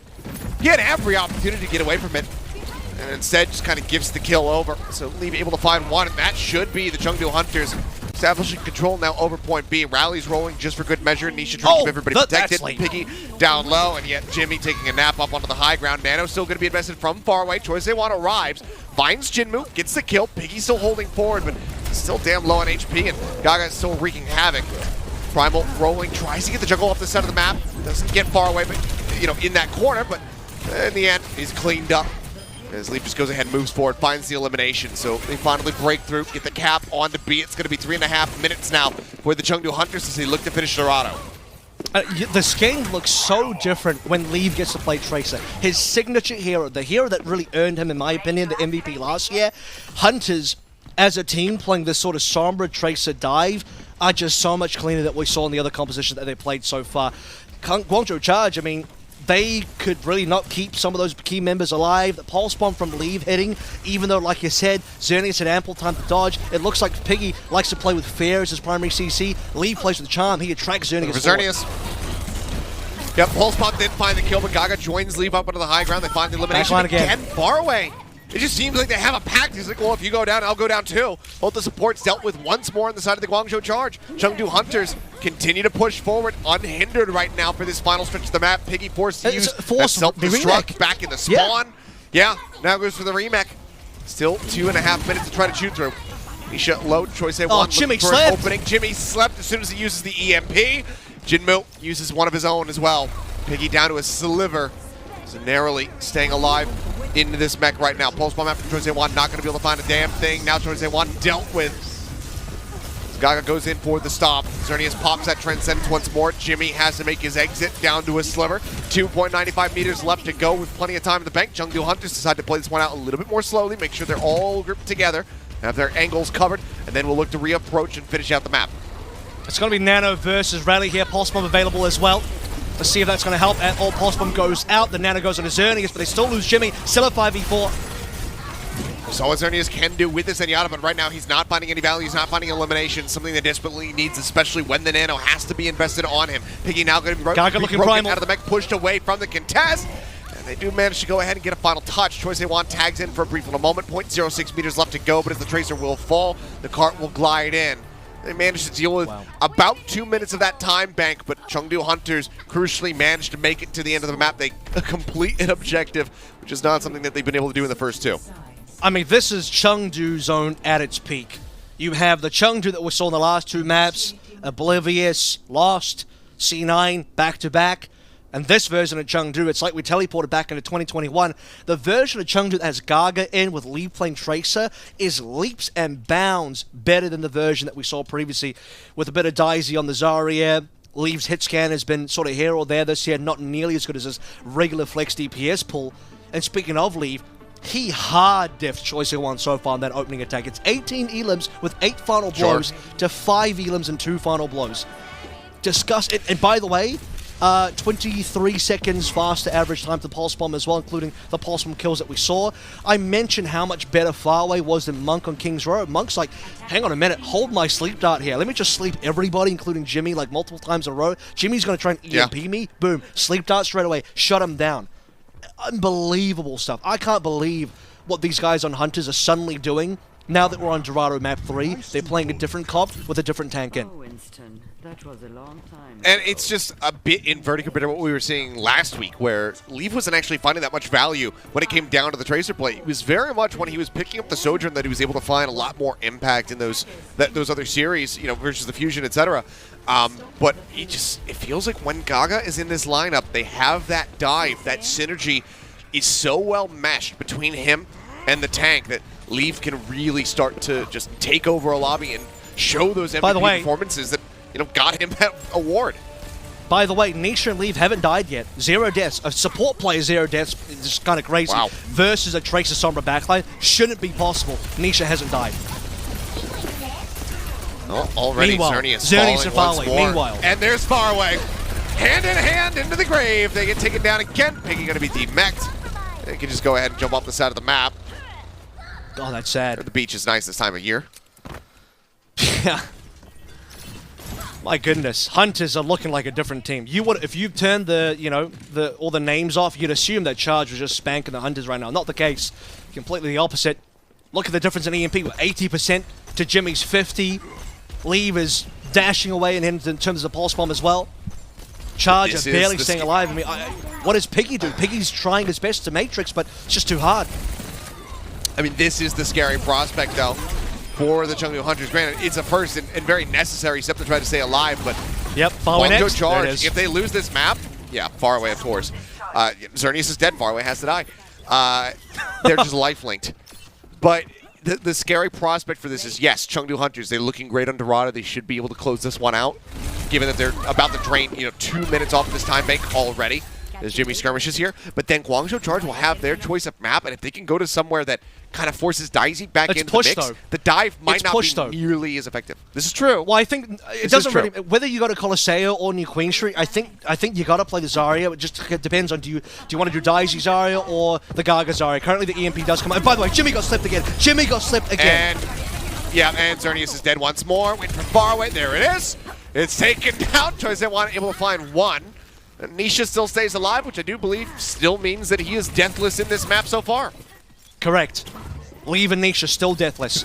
He had every opportunity to get away from it, and instead just kind of gives the kill over. So Leave able to find one, and that should be the Chengdu Hunters establishing control now over point B. Rally's rolling just for good measure. Nisha trying to keep everybody protected. Piggy down low, and yet Jimmy taking a nap up onto the high ground. Nano still going to be invested from far away. Choice they want arrives, finds Jinmu, gets the kill. Piggy still holding forward, but still damn low on HP, and Gaga is still wreaking havoc. Primal rolling, tries to get the jungle off the side of the map. Doesn't get far away, but in that corner, but in the end, he's cleaned up. As Leaf just goes ahead and moves forward, finds the elimination. So they finally break through, get the cap on to B. It's going to be 3.5 minutes now for the Chengdu Hunters as they look to finish Dorado. This game looks so different when Leave gets to play Tracer. His signature hero, the hero that really earned him, in my opinion, the MVP last year. Hunters, as a team, playing this sort of Sombra Tracer dive, are just so much cleaner than we saw in the other compositions that they played so far. Guangzhou Charge, I mean, they could really not keep some of those key members alive. The pulse bomb from Leave hitting, even though, like you said, Xerneas had ample time to dodge. It looks like Piggy likes to play with Fear as his primary CC. Leave plays with Charm. He attracts Xerneas. Yep, pulse bomb didn't find the kill, but Gaga joins Leave up onto the high ground. They find the elimination again. Far away. It just seems like they have a pact. He's like, well, if you go down, I'll go down too. Both the supports dealt with once more on the side of the Guangzhou charge. Chengdu Hunters continue to push forward unhindered right now for this final stretch of the map. Piggy forced to use that self-destruct back in the spawn. Yeah, now goes for the remake. Still 2.5 minutes to try to shoot through. Nisha low, choice A1 Jimmy for an opening. Jimmy slept as soon as he uses the EMP. Jinmu uses one of his own as well. Piggy down to a sliver. So narrowly staying alive into this mech right now. Pulse bomb after Choice A1, not going to be able to find a damn thing. Now Choice A1 dealt with. Gaga goes in for the stop. Xerneas pops that Transcendence once more. Jimmy has to make his exit down to a sliver. 2.95 meters left to go with plenty of time in the bank. Chengdu Hunters decide to play this one out a little bit more slowly, make sure they're all grouped together, have their angles covered, and then we'll look to reapproach and finish out the map. It's going to be Nano versus Rally here. Pulse bomb available as well. Let's see if that's going to help. And all Pulse bomb goes out. The Nano goes on to Xerneas, but they still lose Jimmy. Still at 5v4. So what Xerneas can do with this Zenyatta, but right now he's not finding any value, he's not finding elimination, something that desperately needs, especially when the Nano has to be invested on him. Piggy now going to be broken out of the mech, pushed away from the contest, and they do manage to go ahead and get a final touch. Choice A1 tags in for a brief little moment, 0.06 meters left to go, but as the Tracer will fall, the cart will glide in. They managed to deal with about 2 minutes of that time bank, but Chengdu Hunters crucially managed to make it to the end of the map. They complete an objective, which is not something that they've been able to do in the first two. I mean, this is Chengdu Zone at its peak. You have the Chengdu that we saw in the last two maps, Oblivious, Lost, C9 back-to-back. And this version of Chengdu, it's like we teleported back into 2021. The version of Chengdu that has Gaga in with Leave playing Tracer is leaps and bounds better than the version that we saw previously with a bit of Daisy on the Zarya. Leave's hit scan has been sort of here or there this year, not nearly as good as his regular flex DPS pull. And speaking of Leave, he hard diffed Choice 1 so far in that opening attack. It's 18 elims with 8 final blows to 5 elims and 2 final blows. Disgusting. And by the way, 23 seconds faster average time to Pulse Bomb as well, including the Pulse Bomb kills that we saw. I mentioned how much better Faraway was than Monk on King's Row. Monk's like, hang on a minute, hold my sleep dart here. Let me just sleep everybody, including Jimmy, like multiple times in a row. Jimmy's going to try and EMP me. Boom. Sleep dart straight away. Shut him down. Unbelievable stuff. I can't believe what these guys on Hunters are suddenly doing. Now that we're on Dorado map 3, they're playing a different comp with a different tank in. Winston, that was a long time. And it's just a bit inverted compared to what we were seeing last week, where Leaf wasn't actually finding that much value when it came down to the Tracer play. It was very much when he was picking up the Sojourn that he was able to find a lot more impact in those other series, versus the Fusion, etc. But it feels like when Gaga is in this lineup, they have that dive, that synergy is so well meshed between him and the tank that Leaf can really start to just take over a lobby and show those MVP performances that got him that award. By the way, Nisha and Leaf haven't died yet. 0 deaths. A support player 0 deaths is just kind of crazy. Wow. Versus a Tracer Sombra backline shouldn't be possible. Nisha hasn't died. Oh, already Xerneas and falling once more. Meanwhile. And there's Faraway. Hand in hand into the grave. They get taken down again. Piggy going to be demeched. They can just go ahead and jump off the side of the map. Oh, that's sad. The beach is nice this time of year. Yeah. My goodness, Hunters are looking like a different team. If you turned all the names off, you'd assume that Charge was just spanking the Hunters right now. Not the case. Completely the opposite. Look at the difference in EMP with 80% to Jimmy's 50. Leave is dashing away in terms of the Pulse Bomb as well. Charge are barely staying alive. I mean, what does Piggy do? Piggy's trying his best to Matrix, but it's just too hard. I mean, this is the scary prospect, though, for the Chengdu Hunters. Granted, it's a first and very necessary step to try to stay alive, but yep, Faraway next. Charge, if they lose this map, yeah, Faraway, of course. Xerneas is dead. Faraway has to die. They're just life-linked. But the scary prospect for this is, yes, Chengdu Hunters, they're looking great on Dorado. They should be able to close this one out, given that they're about to drain 2 minutes off of this time bank already. As Jimmy skirmishes here, but then Guangzhou Charge will have their choice of map, and if they can go to somewhere that kind of forces Daisy back into the mix, the dive might not be nearly as effective. This is true. Well, I think it doesn't really, whether you go to Colosseo or New Queen Street. I think you got to play the Zarya. It just depends on do you want to do Daisy Zarya or the Gaga Zarya. Currently, the EMP does come out. And by the way, Jimmy got slipped again. And yeah, and Xerneas is dead once more. Went from far away. There it is. It's taken down. Choice one able to find one. Nisha still stays alive, which I do believe still means that he is deathless in this map so far. Correct. Leave and Nisha still deathless.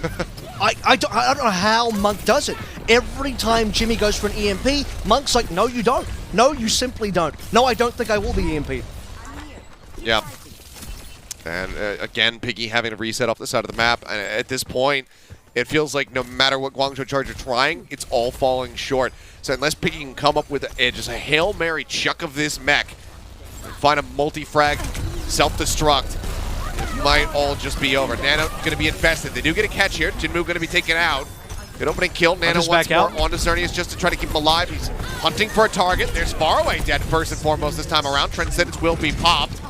I don't know how Monk does it. Every time Jimmy goes for an EMP, Monk's like, no, you don't. No, you simply don't. No, I don't think I will be EMP. Yeah. And again, Piggy having to reset off the side of the map. And at this point, it feels like no matter what Guangzhou Charge are trying, it's all falling short. So unless Piggy can come up with just a Hail Mary chuck of this mech, find a multi-frag, self-destruct, it might all just be over. Nano going to be infested. They do get a catch here. Jinmu going to be taken out. Good opening kill. Nano once more onto Xerneas just to try to keep him alive. He's hunting for a target. There's Faraway dead first and foremost this time around. Transcendence will be popped.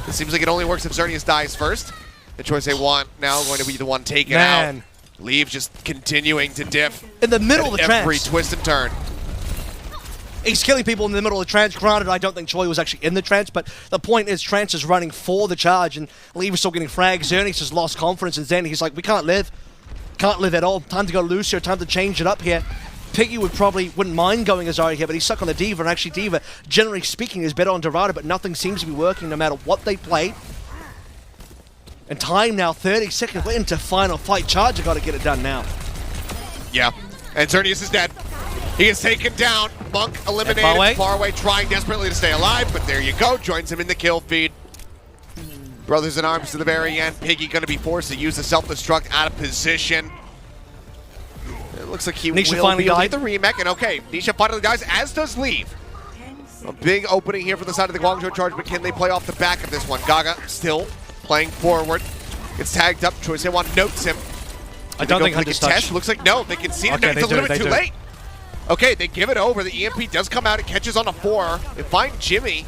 It seems like it only works if Xerneas dies first. The choice they want now going to be the one taken out. Leave just continuing to diff in the middle of the trance. Every twist and turn. He's killing people in the middle of the trance. Granted, I don't think Choi was actually in the trance, but the point is Trance is running for the charge, and Leave is still getting fragged. Xerneas has lost confidence, and then he's like, we can't live. Can't live at all. Time to go Lucio, time to change it up here. Piggy wouldn't mind going Azari here, but he's stuck on the D.Va, and actually D.Va, generally speaking, is better on Dorado, but nothing seems to be working no matter what they play. And time now, 30 seconds. We're into final fight. Charger got to get it done now. Yeah, and Xerneas is dead. He is taken down. Monk eliminated. Faraway trying desperately to stay alive, but there you go. Joins him in the kill feed. Brothers in arms to the very end. Piggy going to be forced to use the self-destruct out of position. It looks like he will be able to get the remake. And okay, Nisha finally dies, as does Leave. A big opening here for the side of the Guangzhou Charge, but can they play off the back of this one? Gaga still playing forward. Gets tagged up. Choi Se-won notes him. I don't think Hunter's touch. Looks like no. They can see it. Okay, It's a little bit too late. Okay, they give it over. The EMP does come out. It catches on a 4. They find Jimmy.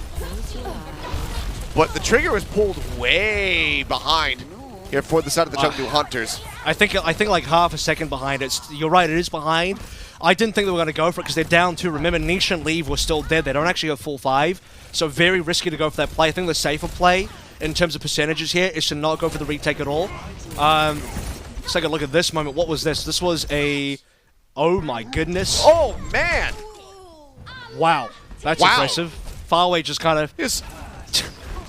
But the trigger was pulled way behind here for the side of the Chengdu Hunters. I think like half a second behind. You're right, it is behind. I didn't think they were going to go for it because they're down 2. Remember, Nisha and Leave were still dead. They don't actually have full 5. So very risky to go for that play. I think the safer play in terms of percentages here is to not go for the retake at all. Let's take a look at this moment. What was this? This was a... Oh my goodness. Oh, man. Wow. That's impressive. Faraway just kind of Yes.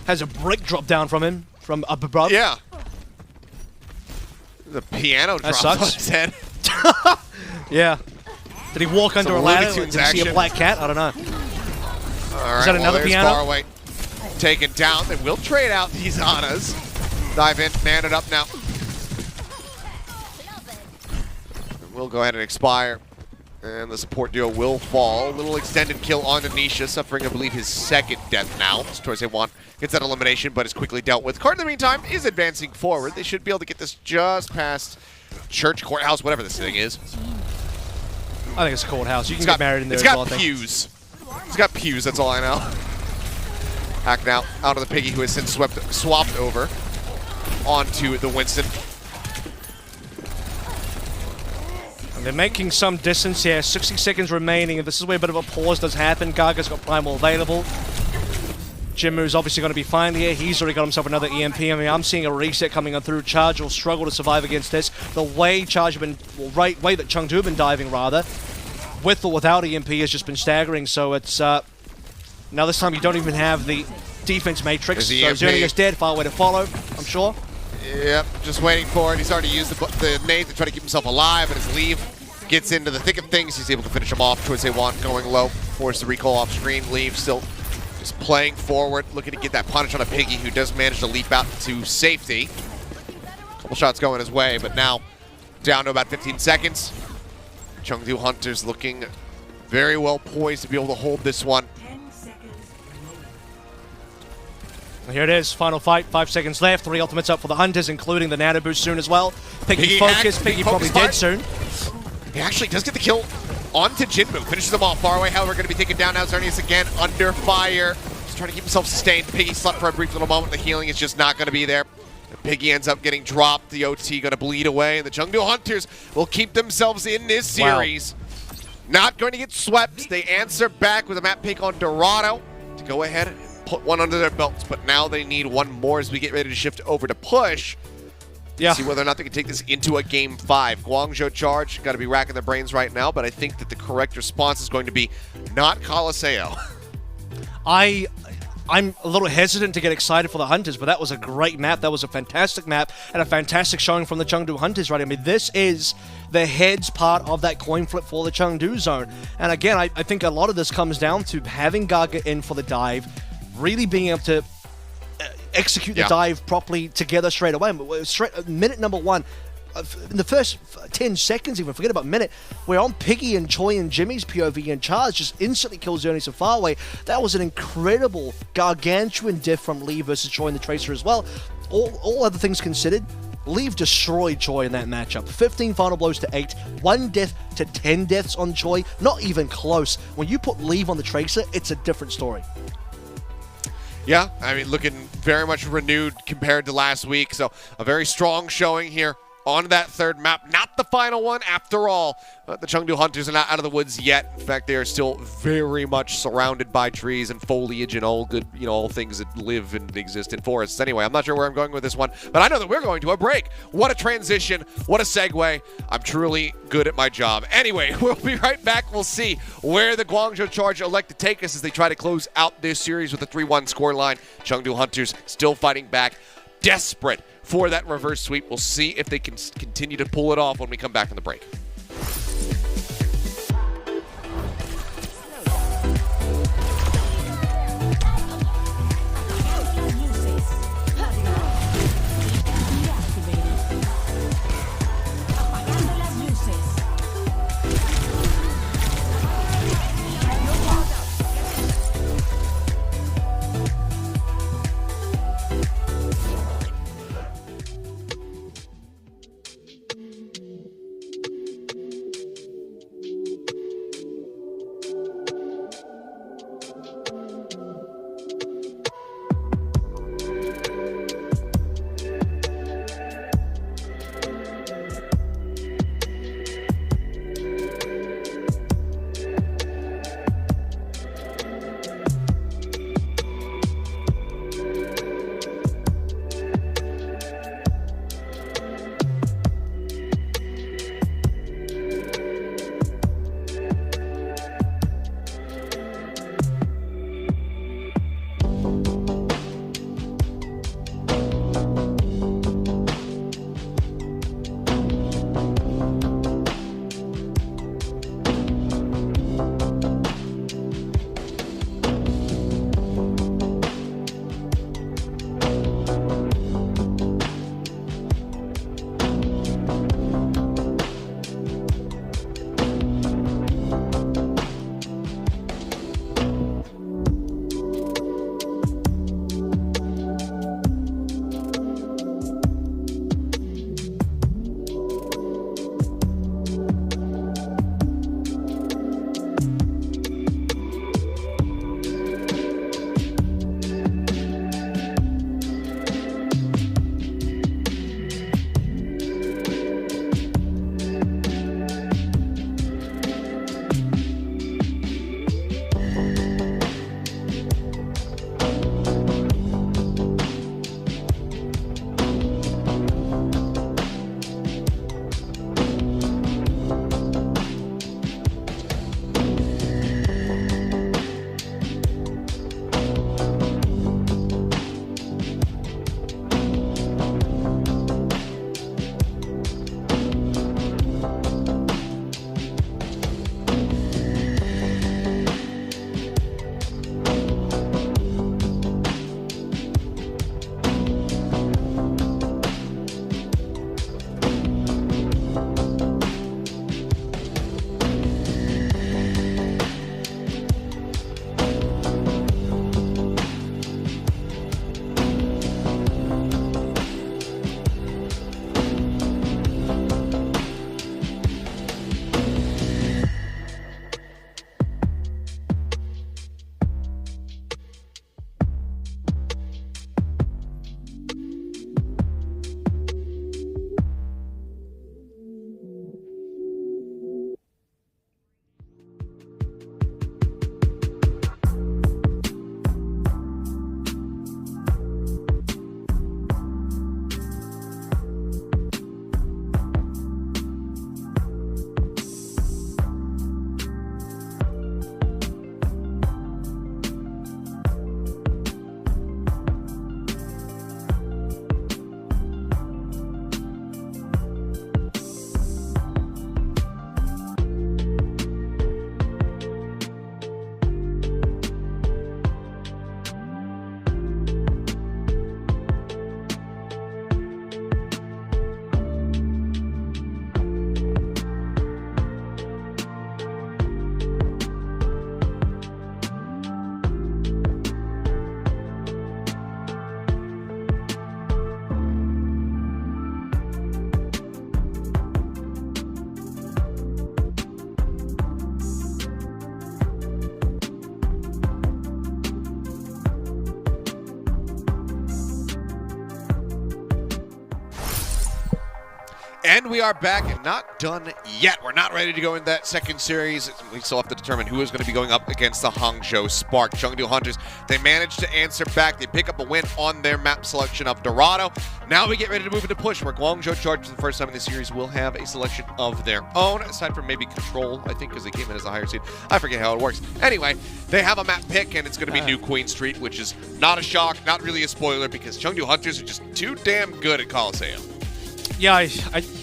has a brick drop down from him, from up above. Yeah. The piano drops on sucks. his head. Yeah. Did he walk under a Looney ladder? Tunes Did he see a action. black cat? I don't know. All right, that another there's piano? Faraway taken down. They will trade out these Anas. Dive in, man it up now. We'll go ahead and expire. And the support duo will fall. Little extended kill on Anisha, suffering, I believe, his 2nd death now. Choi Se-won gets that elimination, but is quickly dealt with. Card, in the meantime, is advancing forward. They should be able to get this just past Church, Courthouse, whatever this thing is. I think it's a courthouse. You can get married in there It's as well, got I think. pews. It's got pews, that's all I know. Hacked out of the Piggy, who has since swapped over onto the Winston. And they're making some distance here. 60 seconds remaining. And this is where a bit of a pause does happen. Gaga's got Primal available. Jinmu's obviously going to be fine here. He's already got himself another EMP. I mean, I'm seeing a reset coming on through. Charge will struggle to survive against this. The way Charge have been, well, way that Chengdu have been diving, rather, with or without EMP, has just been staggering. So it's now this time you don't even have the defense matrix. So Zerning is dead. Far away to follow, I'm sure. Yep, just waiting for it. He's already used the nade to try to keep himself alive, but his Leave gets into the thick of things. He's able to finish him off. Choi Se-won going low, force the recall off screen. Leave still just playing forward, looking to get that punish on a Piggy, who does manage to leap out to safety. Couple shots going his way, but now down to about 15 seconds. Chengdu Hunters looking very well poised to be able to hold this one. Here it is, final fight, 5 seconds left. 3 ultimates up for the Hunters, including the nano boost soon as well. Piggy focus, Piggy probably dead soon. He actually does get the kill onto Jinmu. Finishes them off. Faraway, however, going to be taken down now. Xerneas again under fire. Just trying to keep himself sustained. Piggy slept for a brief little moment. The healing is just not going to be there. Piggy ends up getting dropped. The OT going to bleed away. And the Chengdu Hunters will keep themselves in this series. Wow. Not going to get swept. They answer back with a map pick on Dorado to go ahead and put one under their belts, but now they need one more as we get ready to shift over to push. Yeah. See whether or not they can take this into a Game 5. Guangzhou Charge, got to be racking their brains right now, but I think that the correct response is going to be not Colosseo. I'm a little hesitant to get excited for the Hunters, but that was a great map. That was a fantastic map and a fantastic showing from the Chengdu Hunters, right? I mean, this is the heads part of that coin flip for the Chengdu zone. And again, I think a lot of this comes down to having Gaga in for the dive, really being able to execute the dive properly together straight away. Minute number 1, in the first 10 seconds even, forget about minute, we're on Piggy and Choi and Jimmy's POV, and Charge just instantly kills Xerneas so far away. That was an incredible, gargantuan diff from Lee versus Choi and the Tracer as well. All other things considered, Leave destroyed Choi in that matchup. 15 final blows to 8, 1 death to 10 deaths on Choi, not even close. When you put Leave on the Tracer, it's a different story. Yeah, I mean, looking very much renewed compared to last week. So a very strong showing here on that third map. Not the final one after all. The Chengdu Hunters are not out of the woods yet. In fact, they are still very much surrounded by trees and foliage and all good, all things that live and exist in forests. Anyway, I'm not sure where I'm going with this one, but I know that we're going to a break. What a transition. What a segue. I'm truly good at my job. Anyway, we'll be right back. We'll see where the Guangzhou Charge elect to take us as they try to close out this series with a 3-1 scoreline. Chengdu Hunters still fighting back, desperate for that reverse sweep. We'll see if they can continue to pull it off when we come back from the break. And we are back and not done yet. We're not ready to go into that second series. We still have to determine who is going to be going up against the Guangzhou Spark. Chengdu Hunters, they managed to answer back. They pick up a win on their map selection of Dorado. Now we get ready to move into push, where Guangzhou Charge for the first time in the series will have a selection of their own, aside from maybe Control, I think, because they came in as a higher seed. I forget how it works. Anyway, they have a map pick, and it's going to be New Queen Street, which is not a shock, not really a spoiler, because Chengdu Hunters are just too damn good at Coliseum. Yeah,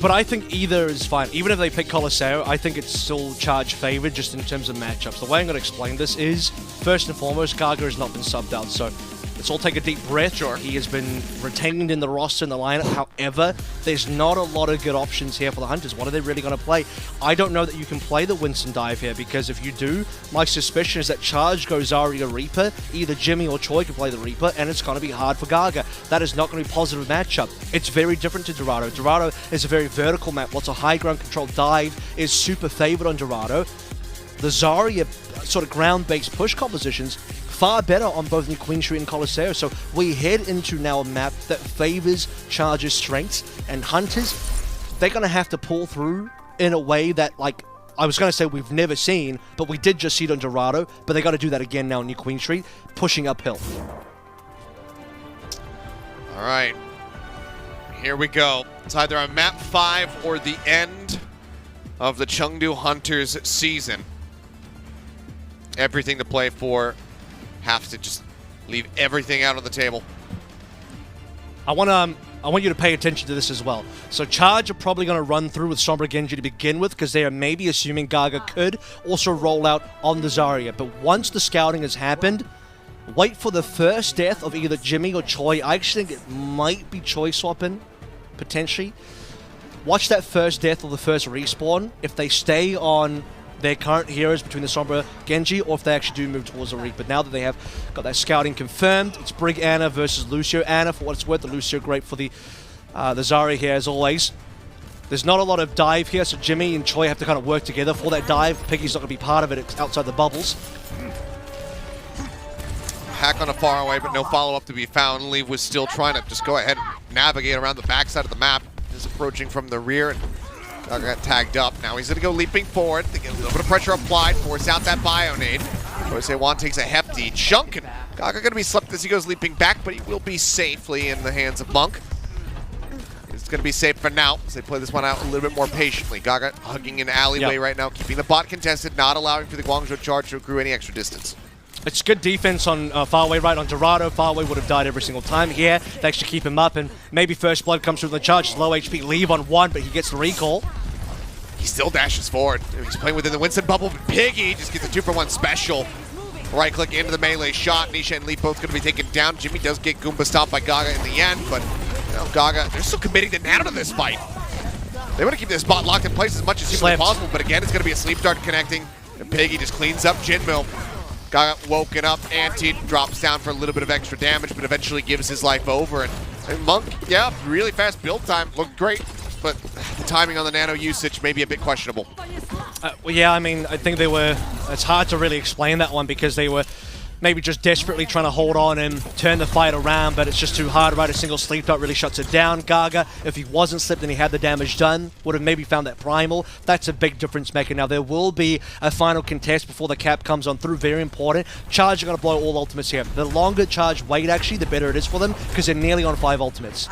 but I think either is fine. Even if they pick Colosseo, I think it's still Charge favored just in terms of matchups. The way I'm going to explain this is, first and foremost, Gaga has not been subbed out, so let's all take a deep breath. Sure. He has been retained in the roster in the lineup. However, there's not a lot of good options here for the Hunters. What are they really going to play? I don't know that you can play the Winston dive here, because if you do, my suspicion is that Charge goes Zarya Reaper. Either Jimmy or Choi can play the Reaper, and it's going to be hard for Gaga. That is not going to be a positive matchup. It's very different to Dorado. Dorado is a very vertical map. What's a high ground control dive is super favored on Dorado. The Zarya sort of ground-based push compositions far better on both New Queen Street and Colosseo. So we head into now a map that favors Charge's strengths, and Hunters, they're going to have to pull through in a way that, like, I was going to say we've never seen, but we did just see it on Dorado, but they got to do that again now in New Queen Street, pushing uphill. All right, here we go. It's either a map 5 or the end of the Chengdu Hunters season. Everything to play for. Have to just leave everything out on the table. I want you to pay attention to this as well. So Charge are probably going to run through with Sombra Genji to begin with, because they are maybe assuming Gaga could also roll out on the Zarya. But once the scouting has happened, wait for the first death of either Jimmy or Choi. I actually think it might be Choi swapping, potentially. Watch that first death or the first respawn. If they stay on their current heroes between the Sombra Genji, or if they actually do move towards the Reaper. But now that they have got that scouting confirmed, it's Brig Anna versus Lucio. Anna, for what it's worth, the Lucio great for the Zarya here as always. There's not a lot of dive here, so Jimmy and Choi have to kind of work together for that dive. Piggy's not going to be part of it, it's outside the bubbles. Hack on a far away, but no follow-up to be found. Leave was still trying to just go ahead and navigate around the backside of the map. He's approaching from the rear, and Gaga got tagged up. Now he's going to go leaping forward. They get a little bit of pressure applied, force out that bio nade. One takes a hefty chunk, and Gaga going to be slipped as he goes leaping back, but he will be safely in the hands of Monk. It's going to be safe for now, as they play this one out a little bit more patiently. Gaga hugging an alleyway right now, keeping the bot contested, not allowing for the Guangzhou Charge to accrue any extra distance. It's good defense on Faraway right on Dorado. Faraway would have died every single time here. They actually keep him up, and maybe First Blood comes through the Charge. It's low HP, Leave on 1, but he gets the recall. He still dashes forward. He's playing within the Winston bubble, but Piggy just gets a 2-for-1 special. Right click into the melee shot. Nisha and Lee both going to be taken down. Jimmy does get Goomba stopped by Gaga in the end, but you know, Gaga, they're still committing to Nano to this fight. They want to keep this spot locked in place as much as humanly possible, but again, it's going to be a sleep dart connecting, and Piggy just cleans up Jinmil. Gaga woken up, Anti drops down for a little bit of extra damage, but eventually gives his life over. And Monk, yeah, really fast build time, looked great, but the timing on the Nano usage may be a bit questionable. Well, yeah, I mean, I think they were, it's hard to really explain that one, because they were maybe just desperately trying to hold on and turn the fight around, but it's just too hard, right? A single sleep dart really shuts it down. Gaga, if he wasn't slipped and he had the damage done, would have maybe found that primal. That's a big difference maker. Now, there will be a final contest before the cap comes on through, very important. Charge are going to blow all ultimates here. The longer Charge wait, actually, the better it is for them, because they're nearly on 5 ultimates.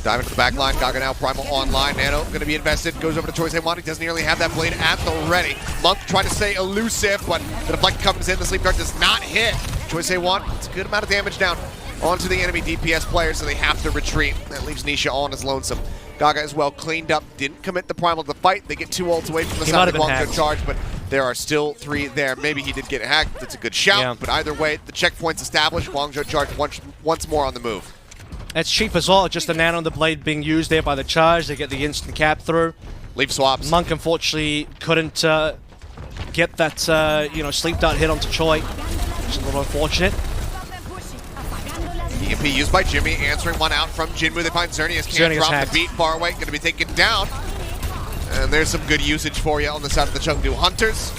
Diving to the back line, Gaga now primal online. Nano going to be invested, goes over to Choi Se-won. He doesn't nearly have that blade at the ready. Monk trying to stay elusive, but the deflect comes in. The sleep dart does not hit. Choi Se-won, it's a good amount of damage down onto the enemy DPS player, so they have to retreat. That leaves Nisha all on his lonesome. Gaga as well cleaned up, didn't commit the primal to the fight. They get 2 ults away from the side of the Guangzhou Charge, but there are still 3 there. Maybe he did get hacked. That's a good shout, but either way, the checkpoint's established. Guangzhou Charge once more on the move. It's cheap as well, just the Nano on the blade being used there by the Charge. They get the instant cap through. Leaf swaps. Monk unfortunately couldn't get that sleep dart hit onto Choi, which is a little unfortunate. EMP used by Jimmy, answering one out from Jinwoo. They find Xerneas, can't drop the beat, far away, going to be taken down. And there's some good usage for you on the side of the Chengdu Hunters.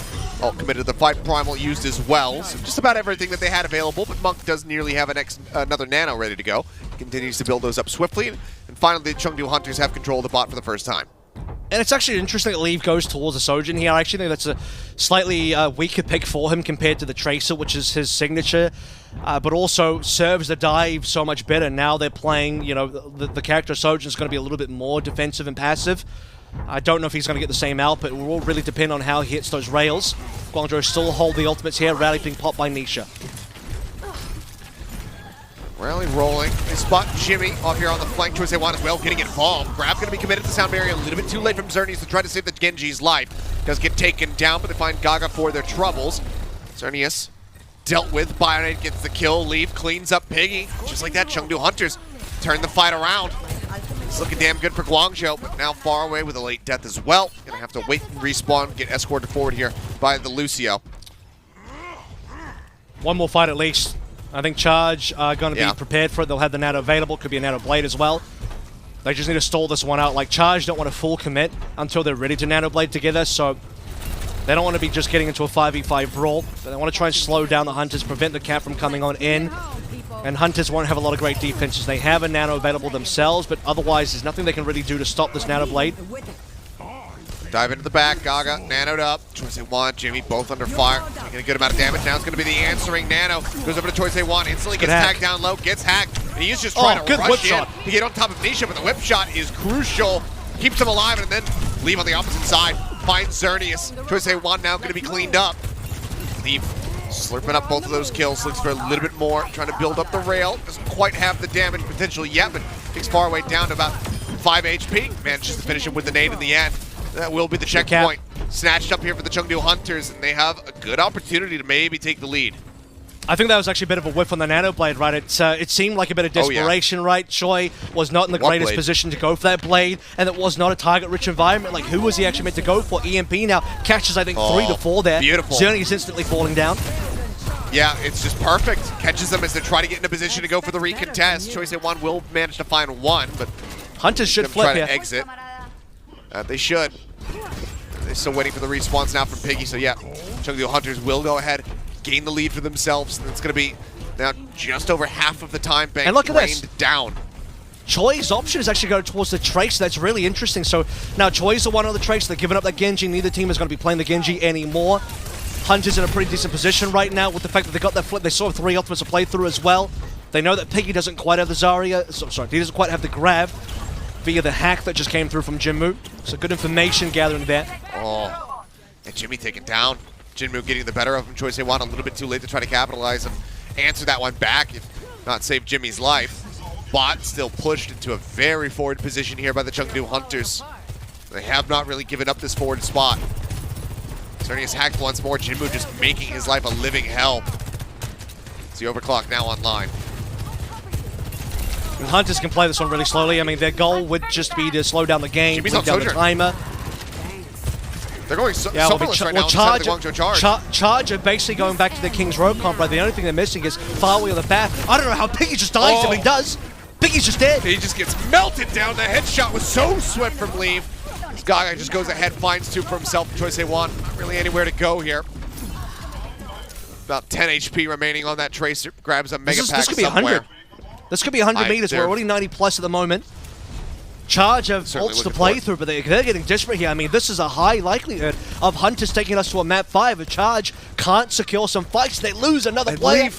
All committed to the fight, primal used as well. So just about everything that they had available, but Monk does nearly have another Nano ready to go. Continues to build those up swiftly, and And finally, the Chengdu Hunters have control of the bot for the first time. And it's actually interesting that Leave goes towards the Sojin here. I actually think that's a slightly weaker pick for him compared to the Tracer, which is his signature, but also serves the dive so much better. Now they're playing, you know, the character Sojin is going to be a little bit more defensive and passive. I don't know if he's going to get the same output. It will all really depend on how he hits those rails. Guangzhou still hold the ultimates here. Rally being popped by Nisha. Rally rolling. They spot Jimmy off here on the flank. Choice they want as well, getting involved. Grab going to be committed to Sound Barrier. A little bit too late from Xerneas to try to save the Genji's life. Does get taken down, but they find Gaga for their troubles. Xerneas dealt with. Bionade gets the kill. Leave cleans up Piggy. Just like that, Chengdu Hunters turn the fight around. It's looking damn good for Guangzhou, but now far away with a late death as well. Gonna have to wait and respawn, get escorted forward here by the Lucio. One more fight at least. I think Charge are going to be prepared for it. They'll have the Nano available. Could be a Nano Blade as well. They just need to stall this one out. Like, Charge don't want to full commit until they're ready to Nano Blade together, so they don't want to be just getting into a 5v5 brawl. But they want to try and slow down the Hunters, prevent the cap from coming on in. And Hunters won't have a lot of great defenses. They have a Nano available themselves, but otherwise there's nothing they can really do to stop this Nano Blade. Dive into the back, Gaga, nanoed up. Choice A1, Jimmy, both under fire. Taking a good amount of damage. Now it's going to be the answering nano. Goes over to Choice A1, instantly gets tagged down low, gets hacked. And he is just trying to rush in to get on top of Nisha, but the whip shot is crucial. Keeps him alive, and then Leave on the opposite side. Finds Xerneas. Choice A1 now going to be cleaned up. Leave slurping up both of those kills. Looks for a little bit more. Trying to build up the rail. Doesn't quite have the damage potential yet, but takes far away down to about 5 HP. Manages to finish him with the nade in the end. That will be the checkpoint. Snatched up here for the Chengdu Hunters, and they have a good opportunity to maybe take the lead. I think that was actually a bit of a whiff on the Nano Blade, right? It seemed like a bit of desperation, right? Choi was not in the greatest position to go for that blade, and it was not a target-rich environment. Like, who was he actually meant to go for? EMP now catches, I think, 3 to 4 there. Beautiful. Xerneas is instantly falling down. Yeah, it's just perfect. Catches them as they try to get in a position to go for the recontest. Choice A1 will manage to find one, but Hunters should flip try here. to exit. They should. They're still waiting for the respawns now from Piggy, so yeah, Chengdu Hunters will go ahead, gain the lead for themselves. And it's going to be now just over half of the time bank and look at this. down. Choi's option is actually going towards the Trace. That's really interesting. So now Choi's the one on the Trace. They're giving up that Genji. Neither team is going to be playing the Genji anymore. Hunter's in a pretty decent position right now with the fact that they got that flip. They saw 3 ultimates to play through as well. They know that Piggy doesn't quite have the Zarya. Sorry, he doesn't quite have the grab via the hack that just came through from Jinmu. So good information gathering there. Oh, and Jimmy taken down. Jinmu getting the better of him. Choice A1 a little bit too late to try to capitalize and answer that one back, if not save Jimmy's life. Bot still pushed into a very forward position here by the Chengdu Hunters. They have not really given up this forward spot. Xerneas hacked once more. Jinmu just making his life a living hell. It's the overclock now online. And Hunters can play this one really slowly. I mean, their goal would just be to slow down the game, bring down the timer. They're going summerless right now inside the Guangzhou Charge. Charge are basically going back to their King's Road comp, right? The only thing they're missing is far away on the back. I don't know how Piggy just dies if he does. Piggy's just dead. He just gets melted down. The headshot was so swift from Leave. This guy just goes ahead, finds 2 for himself. Choice A1, not really anywhere to go here. About 10 HP remaining on that Tracer. Grabs a mega pack this could be somewhere. 100. This could be 100 meters. We're already 90 plus at the moment. Charge have ults to play through, but they're getting desperate here. I mean, this is a high likelihood of Hunters taking us to a map 5. If Charge can't secure some fights, they lose another player.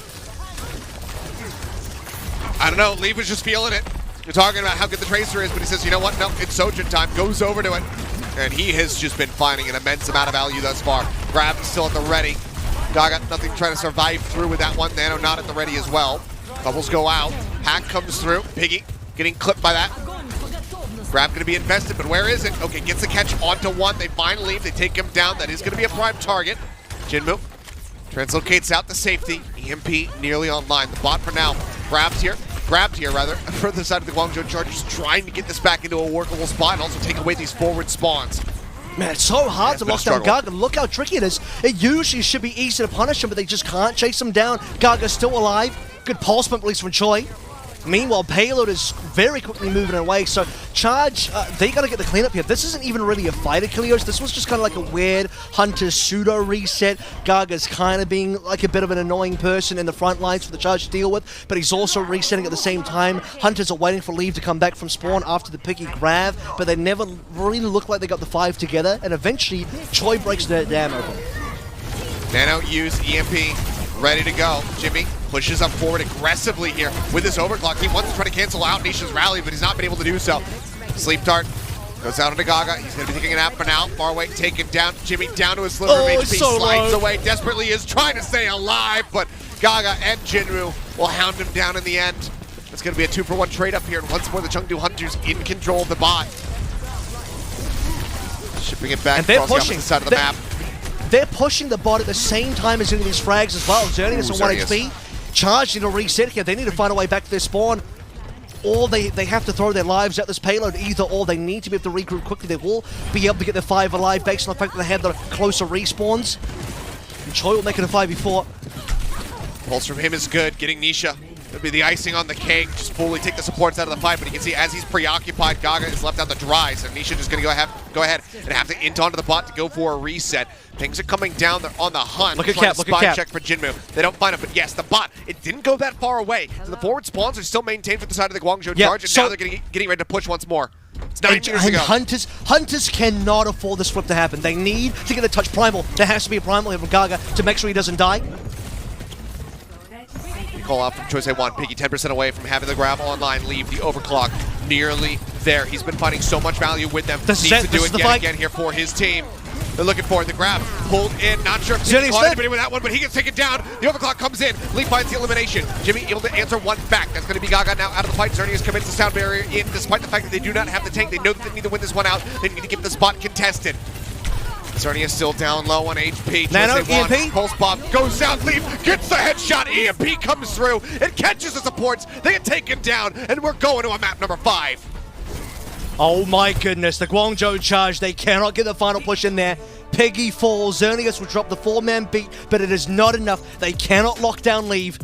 I don't know, Leave was just feeling it. You're talking about how good the Tracer is, but he says, you know what, no, it's Sojin time. Goes over to it. And he has just been finding an immense amount of value thus far. Grab still at the ready. Gaga, nothing trying to survive through with that one. Nano not at the ready as well. Bubbles go out. Hack comes through. Piggy getting clipped by that. Grab going to be invested, but where is it? Okay, gets the catch onto one. They find Leave. They take him down. That is going to be a prime target. Jinmu translocates out the safety. EMP nearly online. The bot for now. Grabbed here, rather. Further side of the Guangzhou Chargers trying to get this back into a workable spot and also take away these forward spawns. Man, it's so hard to lock down Gaga. Look how tricky it is. It usually should be easy to punish him, but they just can't chase him down. Gaga's still alive. Good pulse bump, at least from Choi. Meanwhile, Payload is very quickly moving away, so Charge, they gotta get the cleanup here. This isn't even really a fight of Kilios. This was just kind of like a weird Hunter pseudo reset. Gaga's kind of being like a bit of an annoying person in the front lines for the Charge to deal with, but he's also resetting at the same time. Hunters are waiting for Leave to come back from spawn after the picky grab, but they never really look like they got the 5 together, and eventually Choi breaks their dam open. Nano use EMP, ready to go. Jimmy pushes up forward aggressively here with this overclock. He wants to try to cancel out Nisha's rally, but he's not been able to do so. Sleep Dart goes out into Gaga. He's going to be taking a nap for now. Far away, taken down. Jimmy down to his sliver of HP, so slides low. away. Desperately is trying to stay alive, but Gaga and Jinru will hound him down in the end. It's going to be a 2-for-1 trade up here, and once more the Chengdu Hunters in control of the bot. Shipping it back And they're across pushing. the opposite side of the map. They're pushing the bot at the same time as doing these frags as well. Xerneas on 1 HP. Charge need to reset here. They need to find a way back to their spawn. Or they have to throw their lives at this payload. Either or, they need to be able to regroup quickly. They will be able to get their 5 alive based on the fact that they have the closer respawns. And Choi will make it a 5v4. Pulse from him is good, getting Nisha. It'll be the icing on the cake, just fully take the supports out of the fight, but you can see as he's preoccupied, Gaga is left out the dry, so Nisha just gonna go ahead and have to int onto the bot to go for a reset. Things are coming down, they're on the hunt. Look at trying Cap, to look at spy Cap. check for Jinmu. They don't find him, but yes, the bot, it didn't go that far away. So the forward spawns are still maintained for the side of the Guangzhou charge, and now they're getting ready to push once more. It's 9 meters And ago. Hunters cannot afford this flip to happen. They need to get a touch primal. There has to be a primal here from Gaga to make sure he doesn't die. Call out from Choice 1. Piggy 10% away from having the grab online. Leave the overclock nearly there. He's been finding so much value with them. This is Needs it. to do This it is the yet fight. again here for his team. They're looking for it. The grab pulled in. Not sure if Xerneas he caught dead. anybody with that one, but he gets taken down. The overclock comes in. Lee finds the elimination. Jimmy able to answer one back. That's going to be Gaga now out of the fight. Xerneas commits the sound barrier in, despite the fact that they do not have the tank. They know that they need to win this one out. They need to get the spot contested. Xerneas still down low on HP. Nano, Choice A1, EMP. Pulse Bomb goes down, Leaf gets the headshot, EMP comes through, it catches the supports, they get taken down, and we're going to a map number 5. Oh my goodness, the Guangzhou charge, they cannot get the final push in there. Piggy falls, Xerneas will drop the 4-man beat, but it is not enough. They cannot lock down Leave.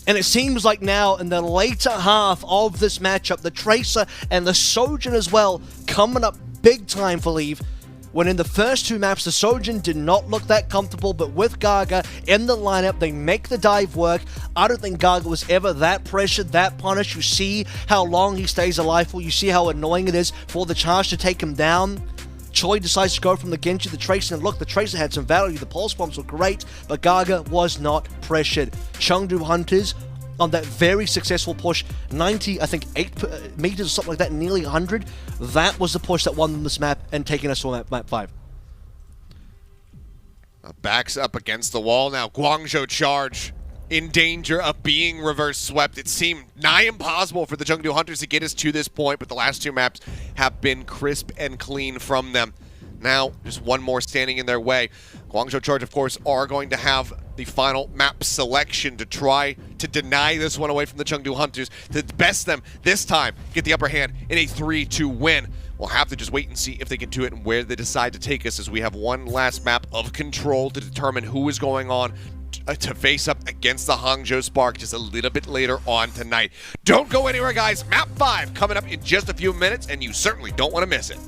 And it seems like now, in the later half of this matchup, the Tracer and the Sojourn as well, coming up big time for Leave. When in the first 2 maps, the Sojourn did not look that comfortable, but with Gaga in the lineup, they make the dive work. I don't think Gaga was ever that pressured, that punished. You see how long he stays alive for. You see how annoying it is for the charge to take him down. Choi decides to go from the Genji to the Tracer, and look, the Tracer had some value. The pulse bombs were great, but Gaga was not pressured. Chengdu Hunters on that very successful push, 90, I think 8 meters or something like that, nearly 100. That was the push that won them this map and taking us to map 5. Backs up against the wall now. Guangzhou charge in danger of being reverse swept. It seemed nigh impossible for the Chengdu Hunters to get us to this point, but the last 2 maps have been crisp and clean from them. Now, just one more standing in their way. Guangzhou Charge, of course, are going to have the final map selection to try to deny this one away from the Chengdu Hunters, to best them this time, get the upper hand in a 3-2 win. We'll have to just wait and see if they can do it and where they decide to take us, as we have one last map of control to determine who is going on to face up against the Hangzhou Spark just a little bit later on tonight. Don't go anywhere, guys. Map 5 coming up in just a few minutes, and you certainly don't want to miss it.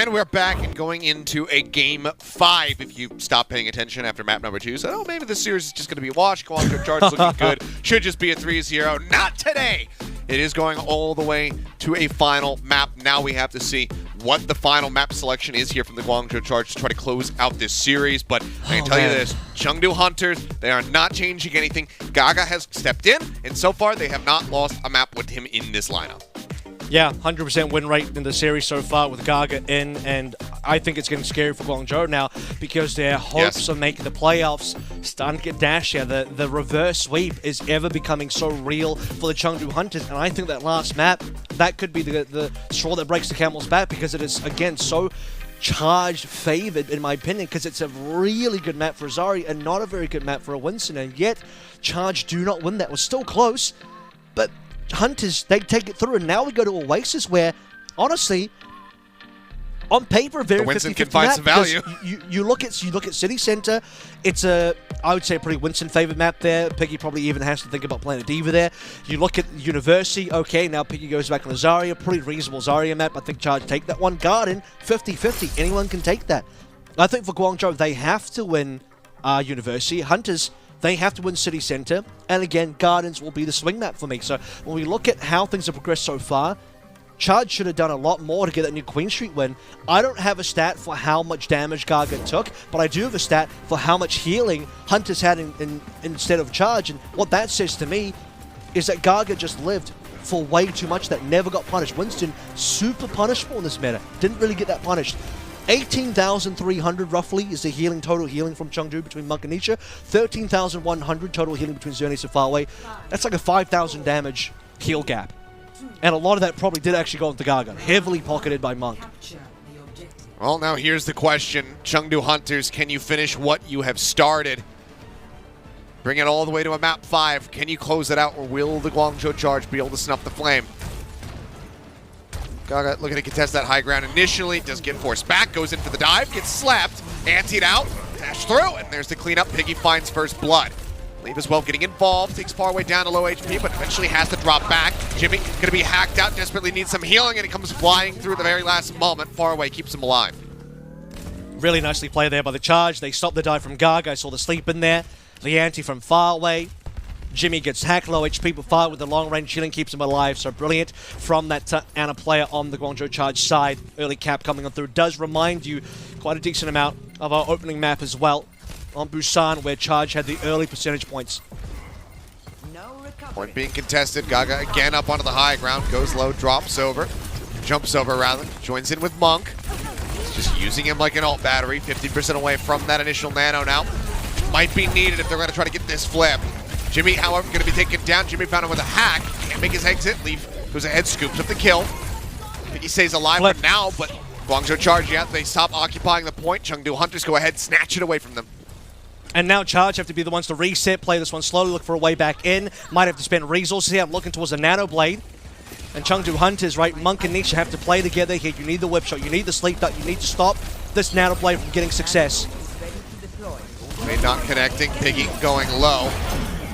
And we're back and going into a game 5. If you stop paying attention after map number 2, so maybe this series is just going to be a wash. Guangzhou Charge looking good. Should just be a 3-0. Not today. It is going all the way to a final map. Now we have to see what the final map selection is here from the Guangzhou Charge to try to close out this series. But I can tell you this, Chengdu Hunters, they are not changing anything. Gaga has stepped in, and so far they have not lost a map with him in this lineup. Yeah, 100% win rate in the series so far with Gaga in, and I think it's getting scary for Guangzhou now because their hopes of making the playoffs starting to get dashed here. The reverse sweep is ever becoming so real for the Chengdu Hunters, and I think that last map, that could be the straw that breaks the camel's back because it is, again, so charged favored, in my opinion, because it's a really good map for Azari and not a very good map for a Winston, and yet Charge do not win that. It was still close, but Hunters, they take it through, and now we go to Oasis where, honestly, on paper, very 50-50 Winston can find some value. You look at City Center, it's I would say a pretty Winston favored map there. Piggy probably even has to think about playing a Diva there. You look at University, okay, now Piggy goes back on the Zarya, pretty reasonable Zarya map. I think Charge take that one. Garden, 50-50, anyone can take that. I think for Guangzhou, they have to win University. Hunters, they have to win City Center, and again, Gardens will be the swing map for me. So when we look at how things have progressed so far, Charge should have done a lot more to get that new Queen Street win. I don't have a stat for how much damage Gaga took, but I do have a stat for how much healing Hunters had instead of Charge, and what that says to me is that Gaga just lived for way too much that never got punished. Winston, super punishable in this meta. Didn't really get that punished. 18,300 roughly is the total healing from Chengdu between Monk and Nietzsche. 13,100 total healing between Xerneas and Farway. That's like a 5,000 damage heal gap. And a lot of that probably did actually go into Gaga. Heavily pocketed by Monk. Well, now here's the question. Chengdu Hunters, can you finish what you have started? Bring it all the way to a map 5. Can you close it out, or will the Guangzhou Charge be able to snuff the flame? Gaga looking to contest that high ground initially, does get forced back, goes in for the dive, gets slapped, antied out, dash through, and there's the cleanup. Piggy finds first blood. Leave as well getting involved, takes far way down to low HP, but eventually has to drop back. Jimmy gonna be hacked out, desperately needs some healing, and he comes flying through at the very last moment. Far away keeps him alive. Really nicely played there by the Charge. They stopped the dive from Gaga. I saw the sleep in there. The anti from far away. Jimmy gets hacked, low HP, but far with the long-range healing keeps him alive. So brilliant from that Ana player on the Guangzhou Charge side. Early cap coming on through does remind you quite a decent amount of our opening map as well on Busan, where Charge had the early percentage points. Point being contested. Gaga again up onto the high ground, goes low, drops over, jumps over rather, joins in with Monk. Just using him like an alt battery, 50% away from that initial nano now. Might be needed if they're going to try to get this flip. Jimmy, however, going to be taken down. Jimmy found him with a hack. Can't make his exit. Leave goes ahead, scoops up the kill. I think he stays alive for now, but Guangzhou Charge, yeah, they stop occupying the point. Chengdu Hunters go ahead, snatch it away from them. And now Charge have to be the ones to reset, play this one slowly, look for a way back in. Might have to spend resources here. I'm looking towards the Nano Blade. And Chengdu Hunters, right, Monk and Nietzsche have to play together here. You need the whip shot, you need the sleep dart, you need to stop this Nano Blade from getting success. Blade not connecting, Piggy going low.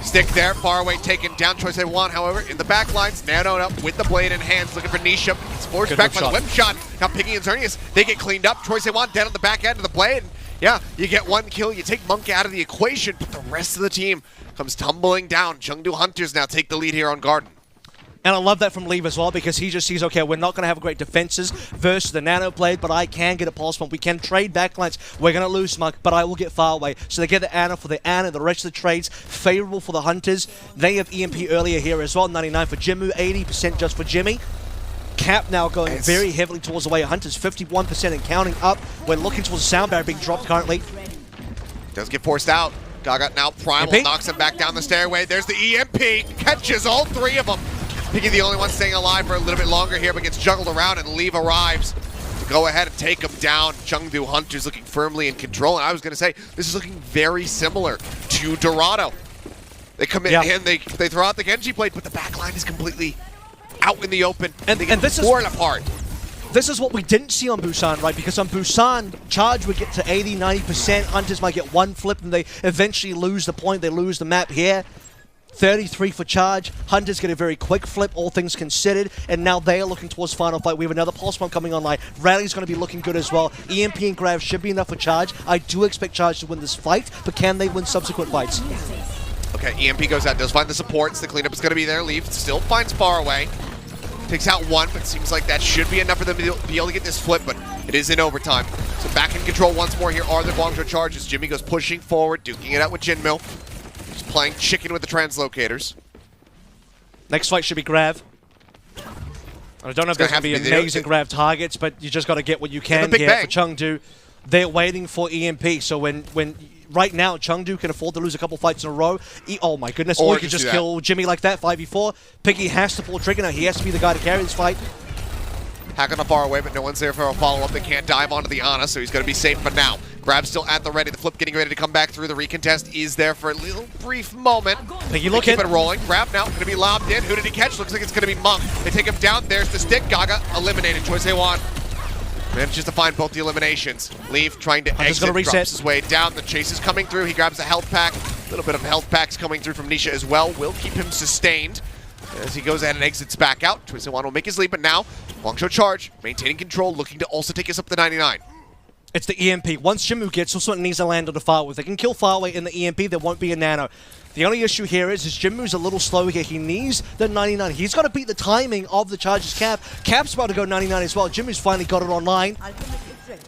Stick there, far away, taken down. Choice they want, however, in the back lines, nanoed up with the blade in hands, looking for Nisha. It's forced back by the whip shot. Now Piggy and Xerneas, they get cleaned up. Choice they want, dead on the back end of the blade. Yeah, you get one kill, you take Monk out of the equation, but the rest of the team comes tumbling down. Chengdu Hunters now take the lead here on Garden. And I love that from Leave as well, because he just sees, okay, we're not going to have great defenses versus the Nano Blade, but I can get a pulse pump. We can trade backlines. We're going to lose Monk, but I will get far away. So they get the Ana for the Ana, the rest of the trades favorable for the Hunters. They have EMP earlier here as well, 99 for Jimmu, 80% just for Jimmy. Cap now going very heavily towards the way of Hunters, 51% and counting up. We're looking towards the sound barrier being dropped currently. Does get forced out. Gaga now primal, knocks him back down the stairway. There's the EMP, catches all three of them. Piggy the only one staying alive for a little bit longer here, but gets juggled around, and Leave arrives to go ahead and take him down. Chengdu Hunters looking firmly in control, and I was going to say, this is looking very similar to Dorado. They come in, they throw out the Genji blade, but the backline is completely out in the open, and they get torn apart. This is what we didn't see on Busan, right? Because on Busan, Charge would get to 80, 90%. Hunters might get one flip, and they eventually lose the point. They lose the map here. 33 for Charge. Hunter's get a very quick flip, all things considered, and now they are looking towards final fight. We have another pulse bomb coming online. Rally's going to be looking good as well. EMP and Grav should be enough for Charge. I do expect Charge to win this fight, but can they win subsequent fights? Okay, EMP goes out, does find the supports. The cleanup is going to be there. Leaf still finds far away. Takes out one, but seems like that should be enough for them to be able to get this flip, but it is in overtime. So back in control once more here are the Guangzhou Charges. Jimmy goes pushing forward, duking it out with Jinmu. Just playing chicken with the translocators. Next fight should be Grav. I don't know if there's going to be amazing Grav targets, but you just got to get what you can get for Chengdu. They're waiting for EMP, so when right now Chengdu can afford to lose a couple fights in a row. Oh my goodness, or he could just kill Jimmy like that, 5v4. Piggy has to pull trigger now. He has to be the guy to carry this fight. Hack on the far away, but no one's there for a follow-up. They can't dive onto the Ana, so he's going to be safe for now. Grab still at the ready. The flip getting ready to come back through. The recontest is there for a little brief moment. Piggy looking. Keep it rolling. Grab now, going to be lobbed in. Who did he catch? Looks like it's going to be Monk. They take him down. There's the stick. Gaga eliminated. Choice A1 manages to find both the eliminations. Leaf trying to exit, drops his way down. The chase is coming through. He grabs a health pack. A little bit of health packs coming through from Nisha as well. Will keep him sustained as he goes ahead and exits back out. Choice A1 will make his leap, but now Guangzhou Charge, maintaining control, looking to also take us up to 99. It's the EMP. Once Jinmu gets also needs to land on the far away. They can kill far away in the EMP, there won't be a nano. The only issue here is Jinmu's a little slow here. He needs the 99. He's got to beat the timing of the Charge's cap. Cap's about to go 99 as well. Jinmu's finally got it online.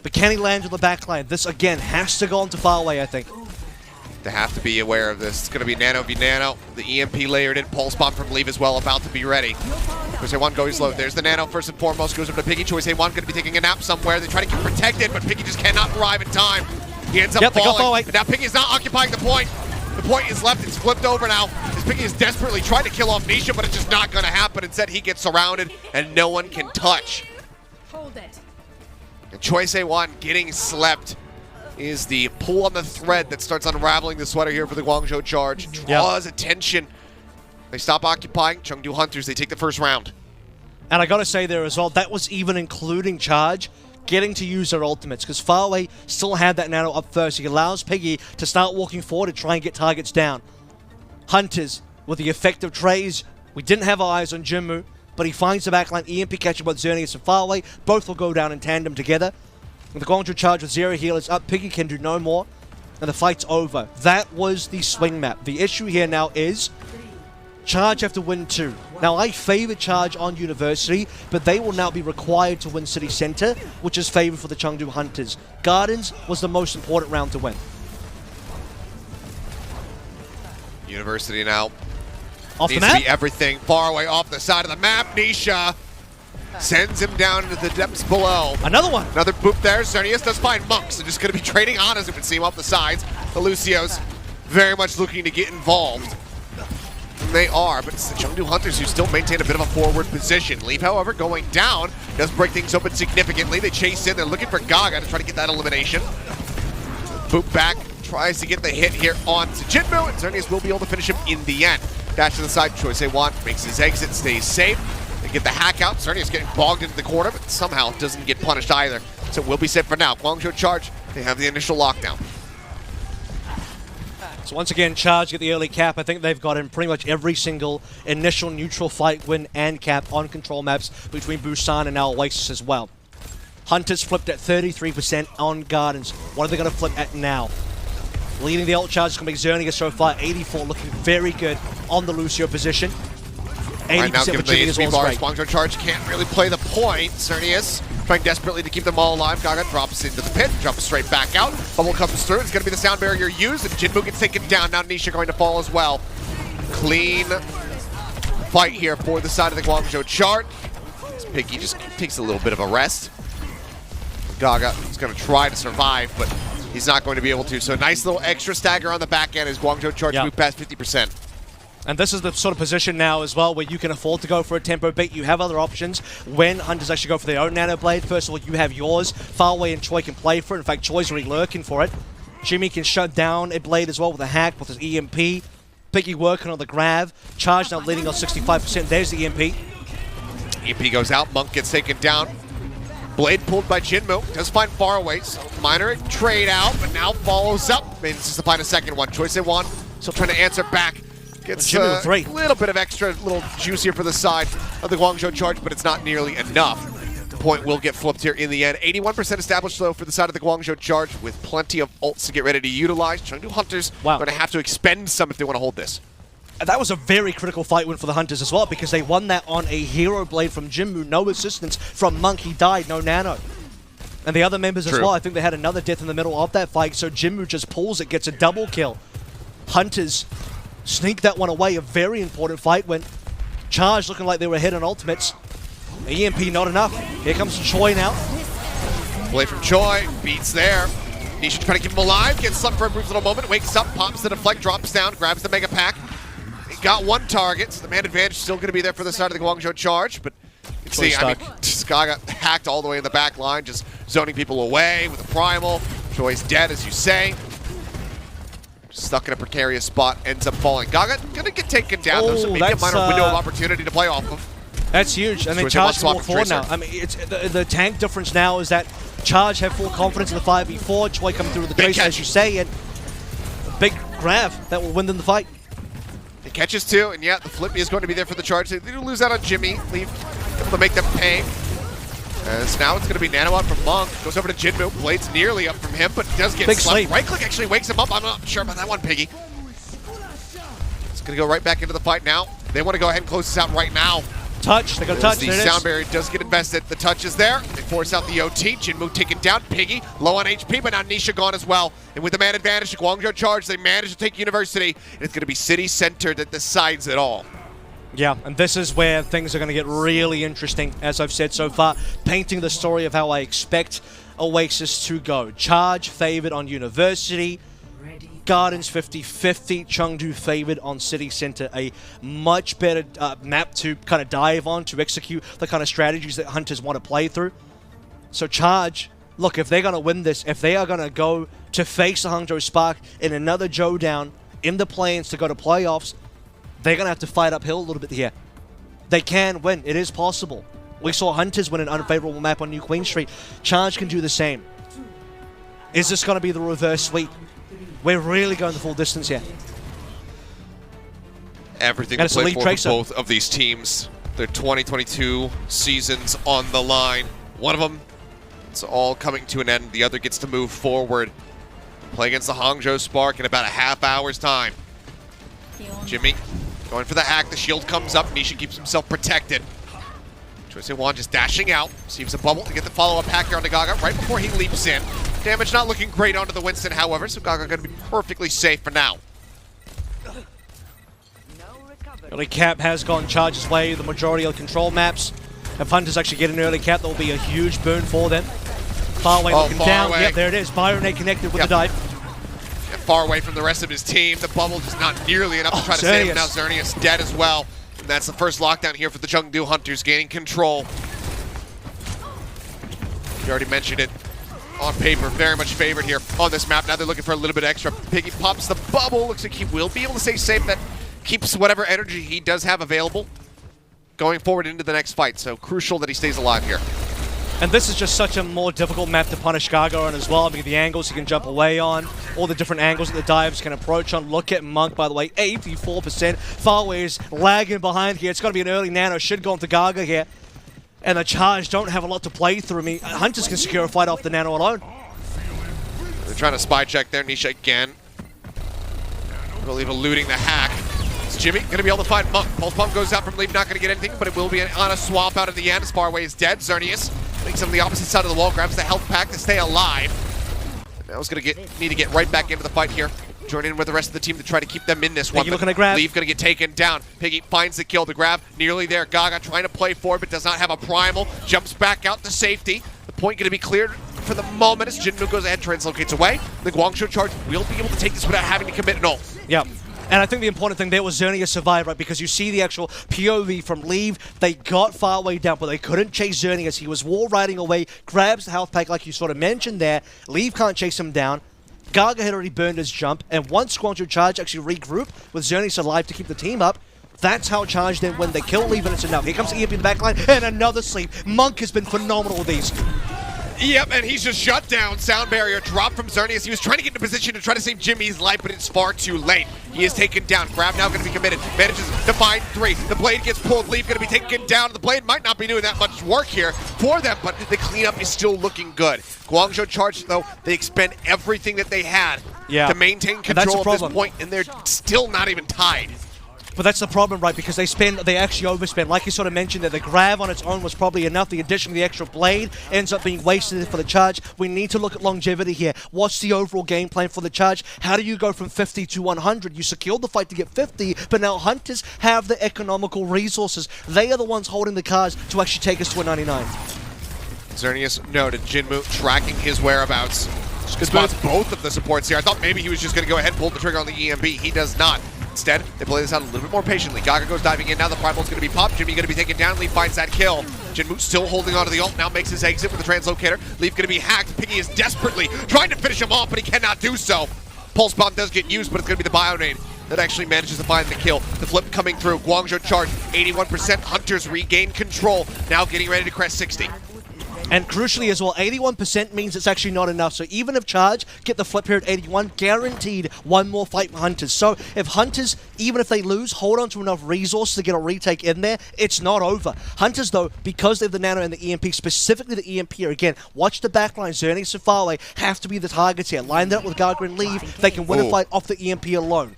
But can he land on the back line? This, again, has to go on to far away, I think. They have to be aware of this. It's going to be Nano v Nano. The EMP layered in. Pulse bomb from Leave as well, about to be ready. Choice A1 going slow. There's the Nano first and foremost. Goes over to Piggy. Choice A1 going to be taking a nap somewhere. They try to keep protected, but Piggy just cannot arrive in time. He ends up falling. And now Piggy is not occupying the point. The point is left. It's flipped over now. As Piggy is desperately trying to kill off Nisha, but it's just not going to happen. Instead, he gets surrounded, and no one can touch. Hold it. And Choice A1 getting slept is the pull on the thread that starts unraveling the sweater here for the Guangzhou Charge. Draws attention. They stop occupying. Chengdu Hunters, they take the first round. And I gotta say there as well, that was even including Charge getting to use their ultimates, because Farway still had that nano up first. He allows Piggy to start walking forward to try and get targets down. Hunters, with the effective trays, we didn't have our eyes on Jinmu, but he finds the backline. EMP catching both Xerneas and Farway. Both will go down in tandem together. With the Guangzhou Charge with 0 healers up, Piggy can do no more, and the fight's over. That was the swing map. The issue here now is Charge have to win 2. Now, I favor Charge on University, but they will now be required to win City Center, which is favored for the Chengdu Hunters. Gardens was the most important round to win. University now Off the needs map? to be everything. Far away off the side of the map. Nisha sends him down into the depths below. Another one. Another boop there. Xerneas does find Monks. They're just going to be trading on, as it would seem, off the sides. The Lucios very much looking to get involved. They are, but it's the Chengdu Hunters who still maintain a bit of a forward position. Leaf, however, going down, does break things open significantly. They chase in. They're looking for Gaga to try to get that elimination. Boop back, tries to get the hit here on Jinmu, and Xerneas will be able to finish him in the end. Dash to the side, Choice A1 makes his exit, stays safe. They get the hack out. Xerneas getting bogged into the corner, but somehow doesn't get punished either. So we'll be safe for now. Guangzhou Charge, they have the initial lockdown. So once again, Charge get the early cap. I think they've got in pretty much every single initial neutral fight win and cap on control maps between Busan and now Oasis as well. Hunters flipped at 33% on Gardens. What are they going to flip at now? Leading the ult Charge is going to be Xerneas so far. 84 looking very good on the Lucio position. 80% right now, for given Jimmy the as well. bars, Guangzhou Charge can't really play the point. Xerneas trying desperately to keep them all alive. Gaga drops into the pit, jumps straight back out. Bubble comes through. It's going to be the sound barrier used, and Jinmu gets taken down. Now Nisha going to fall as well. Clean fight here for the side of the Guangzhou Charge. Piggy just takes a little bit of a rest. Gaga is going to try to survive, but he's not going to be able to. So a nice little extra stagger on the back end as Guangzhou Charge move past 50%. And this is the sort of position now as well where you can afford to go for a tempo bait. You have other options when Hunters actually go for their own nano blade. First of all, you have yours. Farway and Choi can play for it. In fact, Choi's already lurking for it. Jimmy can shut down a blade as well with a hack with his EMP. Piggy working on the grab. Charge now leading on 65%. There's the EMP. EMP goes out. Monk gets taken down. Blade pulled by Jinmu. Does find far away. So minor trade out, but now follows up. Manages to find a second one. Choice A1 still trying to answer back. Gets Jimmy with a 3. little bit of extra, little juice here for the side of the Guangzhou charge, but it's not nearly enough. The point will get flipped here in the end. 81% established, though, for the side of the Guangzhou charge, with plenty of ults to get ready to utilize. Chengdu Hunters going to have to expend some if they want to hold this. That was a very critical fight win for the Hunters as well, because they won that on a hero blade from Jinmu. No assistance from Monk. He died. No nano. And the other members as well, I think they had another death in the middle of that fight, so Jinmu just pulls it, gets a double kill. Hunters sneak that one away, a very important fight when Charge looking like they were ahead on ultimates. EMP not enough. Here comes Choi now. Play from Choi, beats there. Nisha trying to keep him alive, gets slumped for a brief little moment, wakes up, pops the deflect, drops down, grabs the mega pack. He got one target, so the man advantage still going to be there for the side of the Guangzhou charge, but you can see, I mean, Sky got hacked all the way in the back line, just zoning people away with a primal. Choi's dead, as you say. Stuck in a precarious spot, ends up falling. Gaga gonna get taken down, though, so maybe a minor window of opportunity to play off of. That's huge, and then Charge can walk forward now. I mean, it's the tank difference now is that Charge have full confidence in the 5v4. Choi coming through with the tracer, as you say, and a big grab that will win them the fight. It catches too, and yeah, the flip is going to be there for the charge. They do lose out on Jimmy, able to make them pay. As now it's going to be nano out from Monk. Goes over to Jinmu. Blade's nearly up from him, but does get slept. Right click actually wakes him up. I'm not sure about that one, Piggy. It's going to go right back into the fight now. They want to go ahead and close this out right now. Touch. They got touch. The sound barrier does get invested. The touch is there. They force out the OT. Jinmu taken down. Piggy low on HP, but now Nisha gone as well. And with the man advantage, the Guangzhou charge, they manage to take University. And it's going to be City Center that decides it all. Yeah, and this is where things are going to get really interesting, as I've said so far, painting the story of how I expect Oasis to go. Charge favored on University, Gardens 50-50, Chengdu favored on City Center. A much better map to kind of dive on, to execute the kind of strategies that Hunters want to play through. So Charge, look, if they're going to win this, if they are going to go to face the Hangzhou Spark in another Zhou in the play-ins to go to playoffs, they're going to have to fight uphill a little bit here. They can win. It is possible. We saw Hunters win an unfavorable map on New Queen Street. Charge can do the same. Is this going to be the reverse sweep? We're really going the full distance here. Everything to play for both of these teams. Their 2022 seasons on the line. One of them, it's all coming to an end. The other gets to move forward. Play against the Hangzhou Spark in about a half hour's time. Jimmy going for the hack. The shield comes up. Nisha keeps himself protected. Choi Se-Wan just dashing out. Receives a bubble to get the follow-up hack here onto Gaga right before he leaps in. Damage not looking great onto the Winston, however, so Gaga going to be perfectly safe for now. Early cap has gone Charge's way. The majority of the control maps. If Hunters actually get an early cap, that will be a huge boon for them. Far away looking down. Away. Yep, there it is. Byronate connected with the dive. Far away from the rest of his team. The bubble just not nearly enough to try to save him. Now Xerneas dead as well. And that's the first lockdown here for the Chengdu Hunters, gaining control. You already mentioned it. On paper, very much favored here on this map. Now they're looking for a little bit extra. Piggy pops the bubble. Looks like he will be able to stay safe. That keeps whatever energy he does have available going forward into the next fight. So crucial that he stays alive here. And this is just such a more difficult map to punish Gaga on as well, because the angles he can jump away on, all the different angles that the dives can approach on. Look at Monk, by the way, 84%. Farway is lagging behind here. It's going to be an early nano. Should go into Gaga here. And the Charge don't have a lot to play through. I mean, Hunters can secure a fight off the nano alone. They're trying to spy check there. Nisha again. I believe eluding the hack. Is Jimmy going to be able to find Monk? Pulse Pump goes out from Leave, not going to get anything, but it will be on a swap out of the end as Farway is dead. Xerneas makes him on the opposite side of the wall, grabs the health pack to stay alive. Now he's going to need to get right back into the fight here. Join in with the rest of the team to try to keep them in this one. Looking to grab. Leave going to get taken down. Piggy finds the kill to grab. Nearly there. Gaga trying to play forward, but does not have a primal. Jumps back out to safety. The point going to be cleared for the moment as Jinmu goes ahead, translocates away. The Guangzhou charge will be able to take this without having to commit an ult. Yep. And I think the important thing there was Xerneas survived, right? Because you see the actual POV from Leave. They got far away down, but they couldn't chase Xerneas. He was wall riding away, grabs the health pack like you sort of mentioned there. Leave can't chase him down. Gaga had already burned his jump, and once Guangzhou Charge actually regroup with Xerneas alive to keep the team up, that's how Charge then when they kill Leave, and it's enough. Here comes EMP in the backline, and another sleep. Monk has been phenomenal with these. Yep, and he's just shut down. Sound barrier dropped from Xerneas. He was trying to get into position to try to save Jimmy's life, but it's far too late. He is taken down. Grab now going to be committed. Manages to find 3. The blade gets pulled. Leaf going to be taken down. The blade might not be doing that much work here for them, but the cleanup is still looking good. Guangzhou charged, though. They expend everything that they had to maintain control at this point, and they're still not even tied. But that's the problem, right? Because they actually overspend. Like you sort of mentioned, that the grab on its own was probably enough. The addition of the extra blade ends up being wasted for the charge. We need to look at longevity here. What's the overall game plan for the charge? How do you go from 50 to 100? You secured the fight to get 50, but now Hunters have the economical resources. They are the ones holding the cards to actually take us to a 99. Xerneas noted Jinmu tracking his whereabouts. Spots both of the supports here. I thought maybe he was just going to go ahead and pull the trigger on the EMP. He does not. Instead, they play this out a little bit more patiently. Gaga goes diving in. Now the Primal's going to be popped. Jimmy going to be taken down. Leaf finds that kill. Jinmu still holding onto the ult. Now makes his exit with the translocator. Leaf going to be hacked. Piggy is desperately trying to finish him off, but he cannot do so. Pulse bomb does get used, but it's going to be the Bionade that actually manages to find the kill. The flip coming through. Guangzhou charge. 81%. Hunters regain control. Now getting ready to crest 60. And crucially as well, 81% means it's actually not enough. So even if Charge get the flip here at 81, guaranteed one more fight for Hunters. So if Hunters, even if they lose, hold on to enough resources to get a retake in there, it's not over. Hunters, though, because they have the Nano and the EMP, specifically the EMP here, again, watch the backline. Xerneas and Farway have to be the targets here. Line that up with Gaga and Leave. They can win a fight off the EMP alone.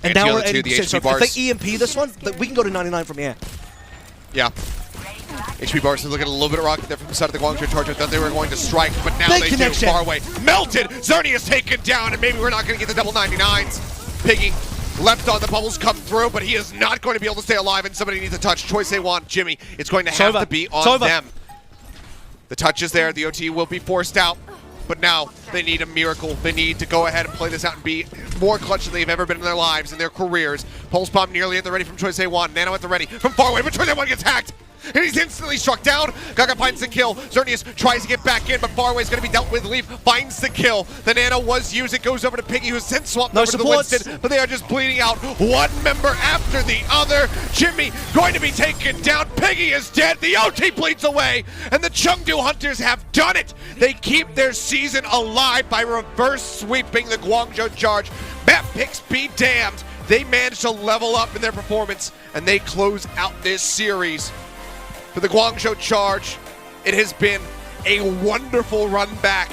And now we're at 80%. So if they EMP this one, we can go to 99 from here. Yeah. HP Bars is looking a little bit of rocket there from the side of the Guangzhou charge. I thought they were going to strike, but now they do. Far away. Melted! Xerneas taken down, and maybe we're not going to get the double 99s. Piggy left on the bubbles come through, but he is not going to be able to stay alive, and somebody needs a touch. Choice they want, Jimmy. It's going to have to be on them. The touch is there. The OT will be forced out, but now they need a miracle. They need to go ahead and play this out and be more clutch than they've ever been in their lives, in their careers. Pulse bomb nearly at the ready from Choice A1. Nano at the ready from far away, but Choice A1 gets hacked. And he's instantly struck down. Gaga finds the kill. Xerneas tries to get back in, but Farway's going to be dealt with. Leaf finds the kill. The Nano was used. It goes over to Piggy, who's since swapped over to the Winston, but they are just bleeding out one member after the other. Jimmy going to be taken down. Piggy is dead. The OT bleeds away, and the Chengdu Hunters have done it. They keep their season alive by reverse sweeping the Guangzhou charge. Map picks be damned. They managed to level up in their performance, and they close out this series. For the Guangzhou charge, it has been a wonderful run back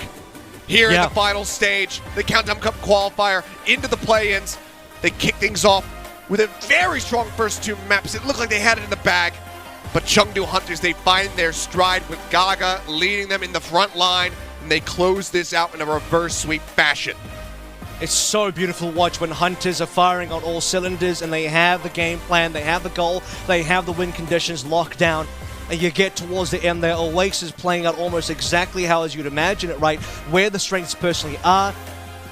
here in the final stage, the Countdown Cup qualifier, into the play-ins. They kick things off with a very strong first 2 maps. It looked like they had it in the bag, but Chengdu Hunters, they find their stride with Gaga leading them in the front line, and they close this out in a reverse sweep fashion. It's so beautiful to watch when Hunters are firing on all cylinders and they have the game plan, they have the goal, they have the win conditions locked down. And you get towards the end there, Oasis playing out almost exactly how as you'd imagine it, right? Where the strengths personally are,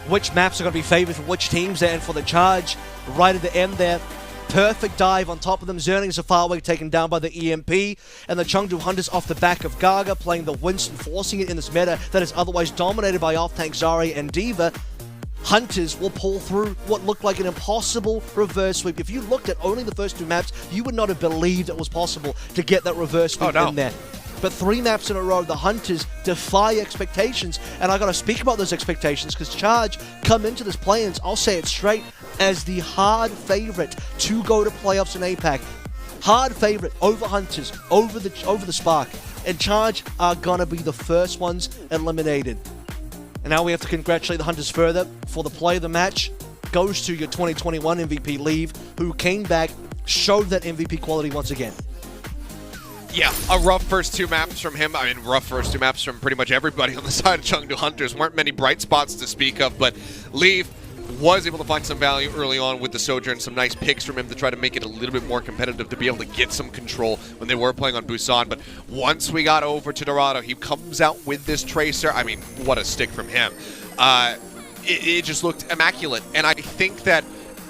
which maps are going to be favored for which teams there, and for the charge, right at the end there, perfect dive on top of them. Xerneas are far away, taken down by the EMP, and the Chengdu Hunters off the back of Gaga, playing the Winston, forcing it in this meta that is otherwise dominated by off-tank Zarya and D.Va. Hunters will pull through what looked like an impossible reverse sweep. If you looked at only the first 2 maps, you would not have believed it was possible to get that reverse sweep in there. But 3 maps in a row, the Hunters defy expectations. And I got to speak about those expectations because Charge come into this play-ins, I'll say it straight, as the hard favorite to go to playoffs in APAC. Hard favorite over Hunters, over the Spark. And Charge are going to be the first ones eliminated. And now we have to congratulate the Hunters further, for the play of the match goes to your 2021 MVP Leave, who came back, showed that MVP quality once again. Yeah, a rough first 2 maps from him. I mean, rough first 2 maps from pretty much everybody on the side of Chengdu Hunters. Weren't many bright spots to speak of, but Leave was able to find some value early on with the Sojourn, some nice picks from him to try to make it a little bit more competitive, to be able to get some control when they were playing on Busan. But once we got over to Dorado, he comes out with this Tracer. I mean, what a stick from him. It just looked immaculate, and I think that,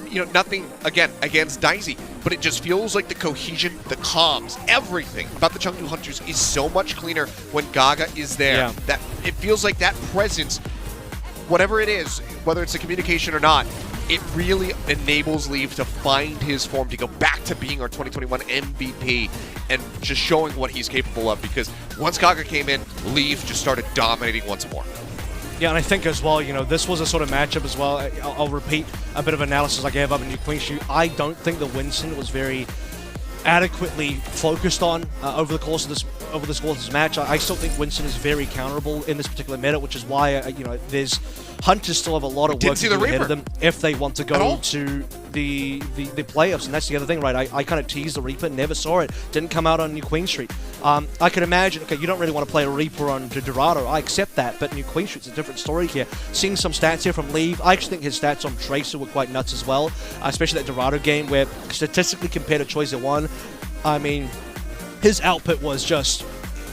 you know, nothing, again, against Daisy, but it just feels like the cohesion, the comms, everything about the Chengdu Hunters is so much cleaner when Gaga is there. Yeah. That it feels like that presence, whatever it is, whether it's a communication or not, it really enables Leave to find his form, to go back to being our 2021 MVP and just showing what he's capable of, because once Gaga came in, Leave just started dominating once more. Yeah, and I think as well, this was a sort of matchup as well. I'll repeat a bit of analysis I gave up in New Queen Street. I don't think the Winston was very adequately focused on over the course of this match. I still think Winston is very counterable in this particular meta, which is why there's Hunters still have a lot of work to do ahead of them if they want to go to the playoffs. And that's the other thing, right? I kind of teased the Reaper, never saw it, didn't come out on New Queen Street. I can imagine, okay, you don't really want to play a Reaper on Dorado, I accept that, but New Queen Street's a different story here. Seeing some stats here from Leave, I actually think his stats on Tracer were quite nuts as well, especially that Dorado game where statistically compared to Choice 1, I mean, his output was just,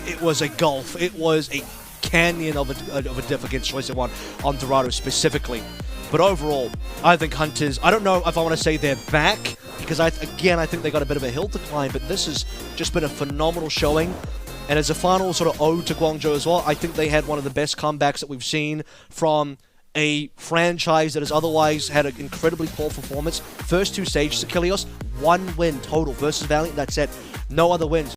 it was a gulf. It was a canyon of a diff against Choice 1 on Dorado specifically. But overall, I think Hunters, I don't know if I want to say they're back, because I think they got a bit of a hill to climb, but this has just been a phenomenal showing. And as a final sort of ode to Guangzhou as well, I think they had one of the best comebacks that we've seen from a franchise that has otherwise had an incredibly poor performance. First two stages of Kilios, 1 win total versus Valiant, that's it. No other wins.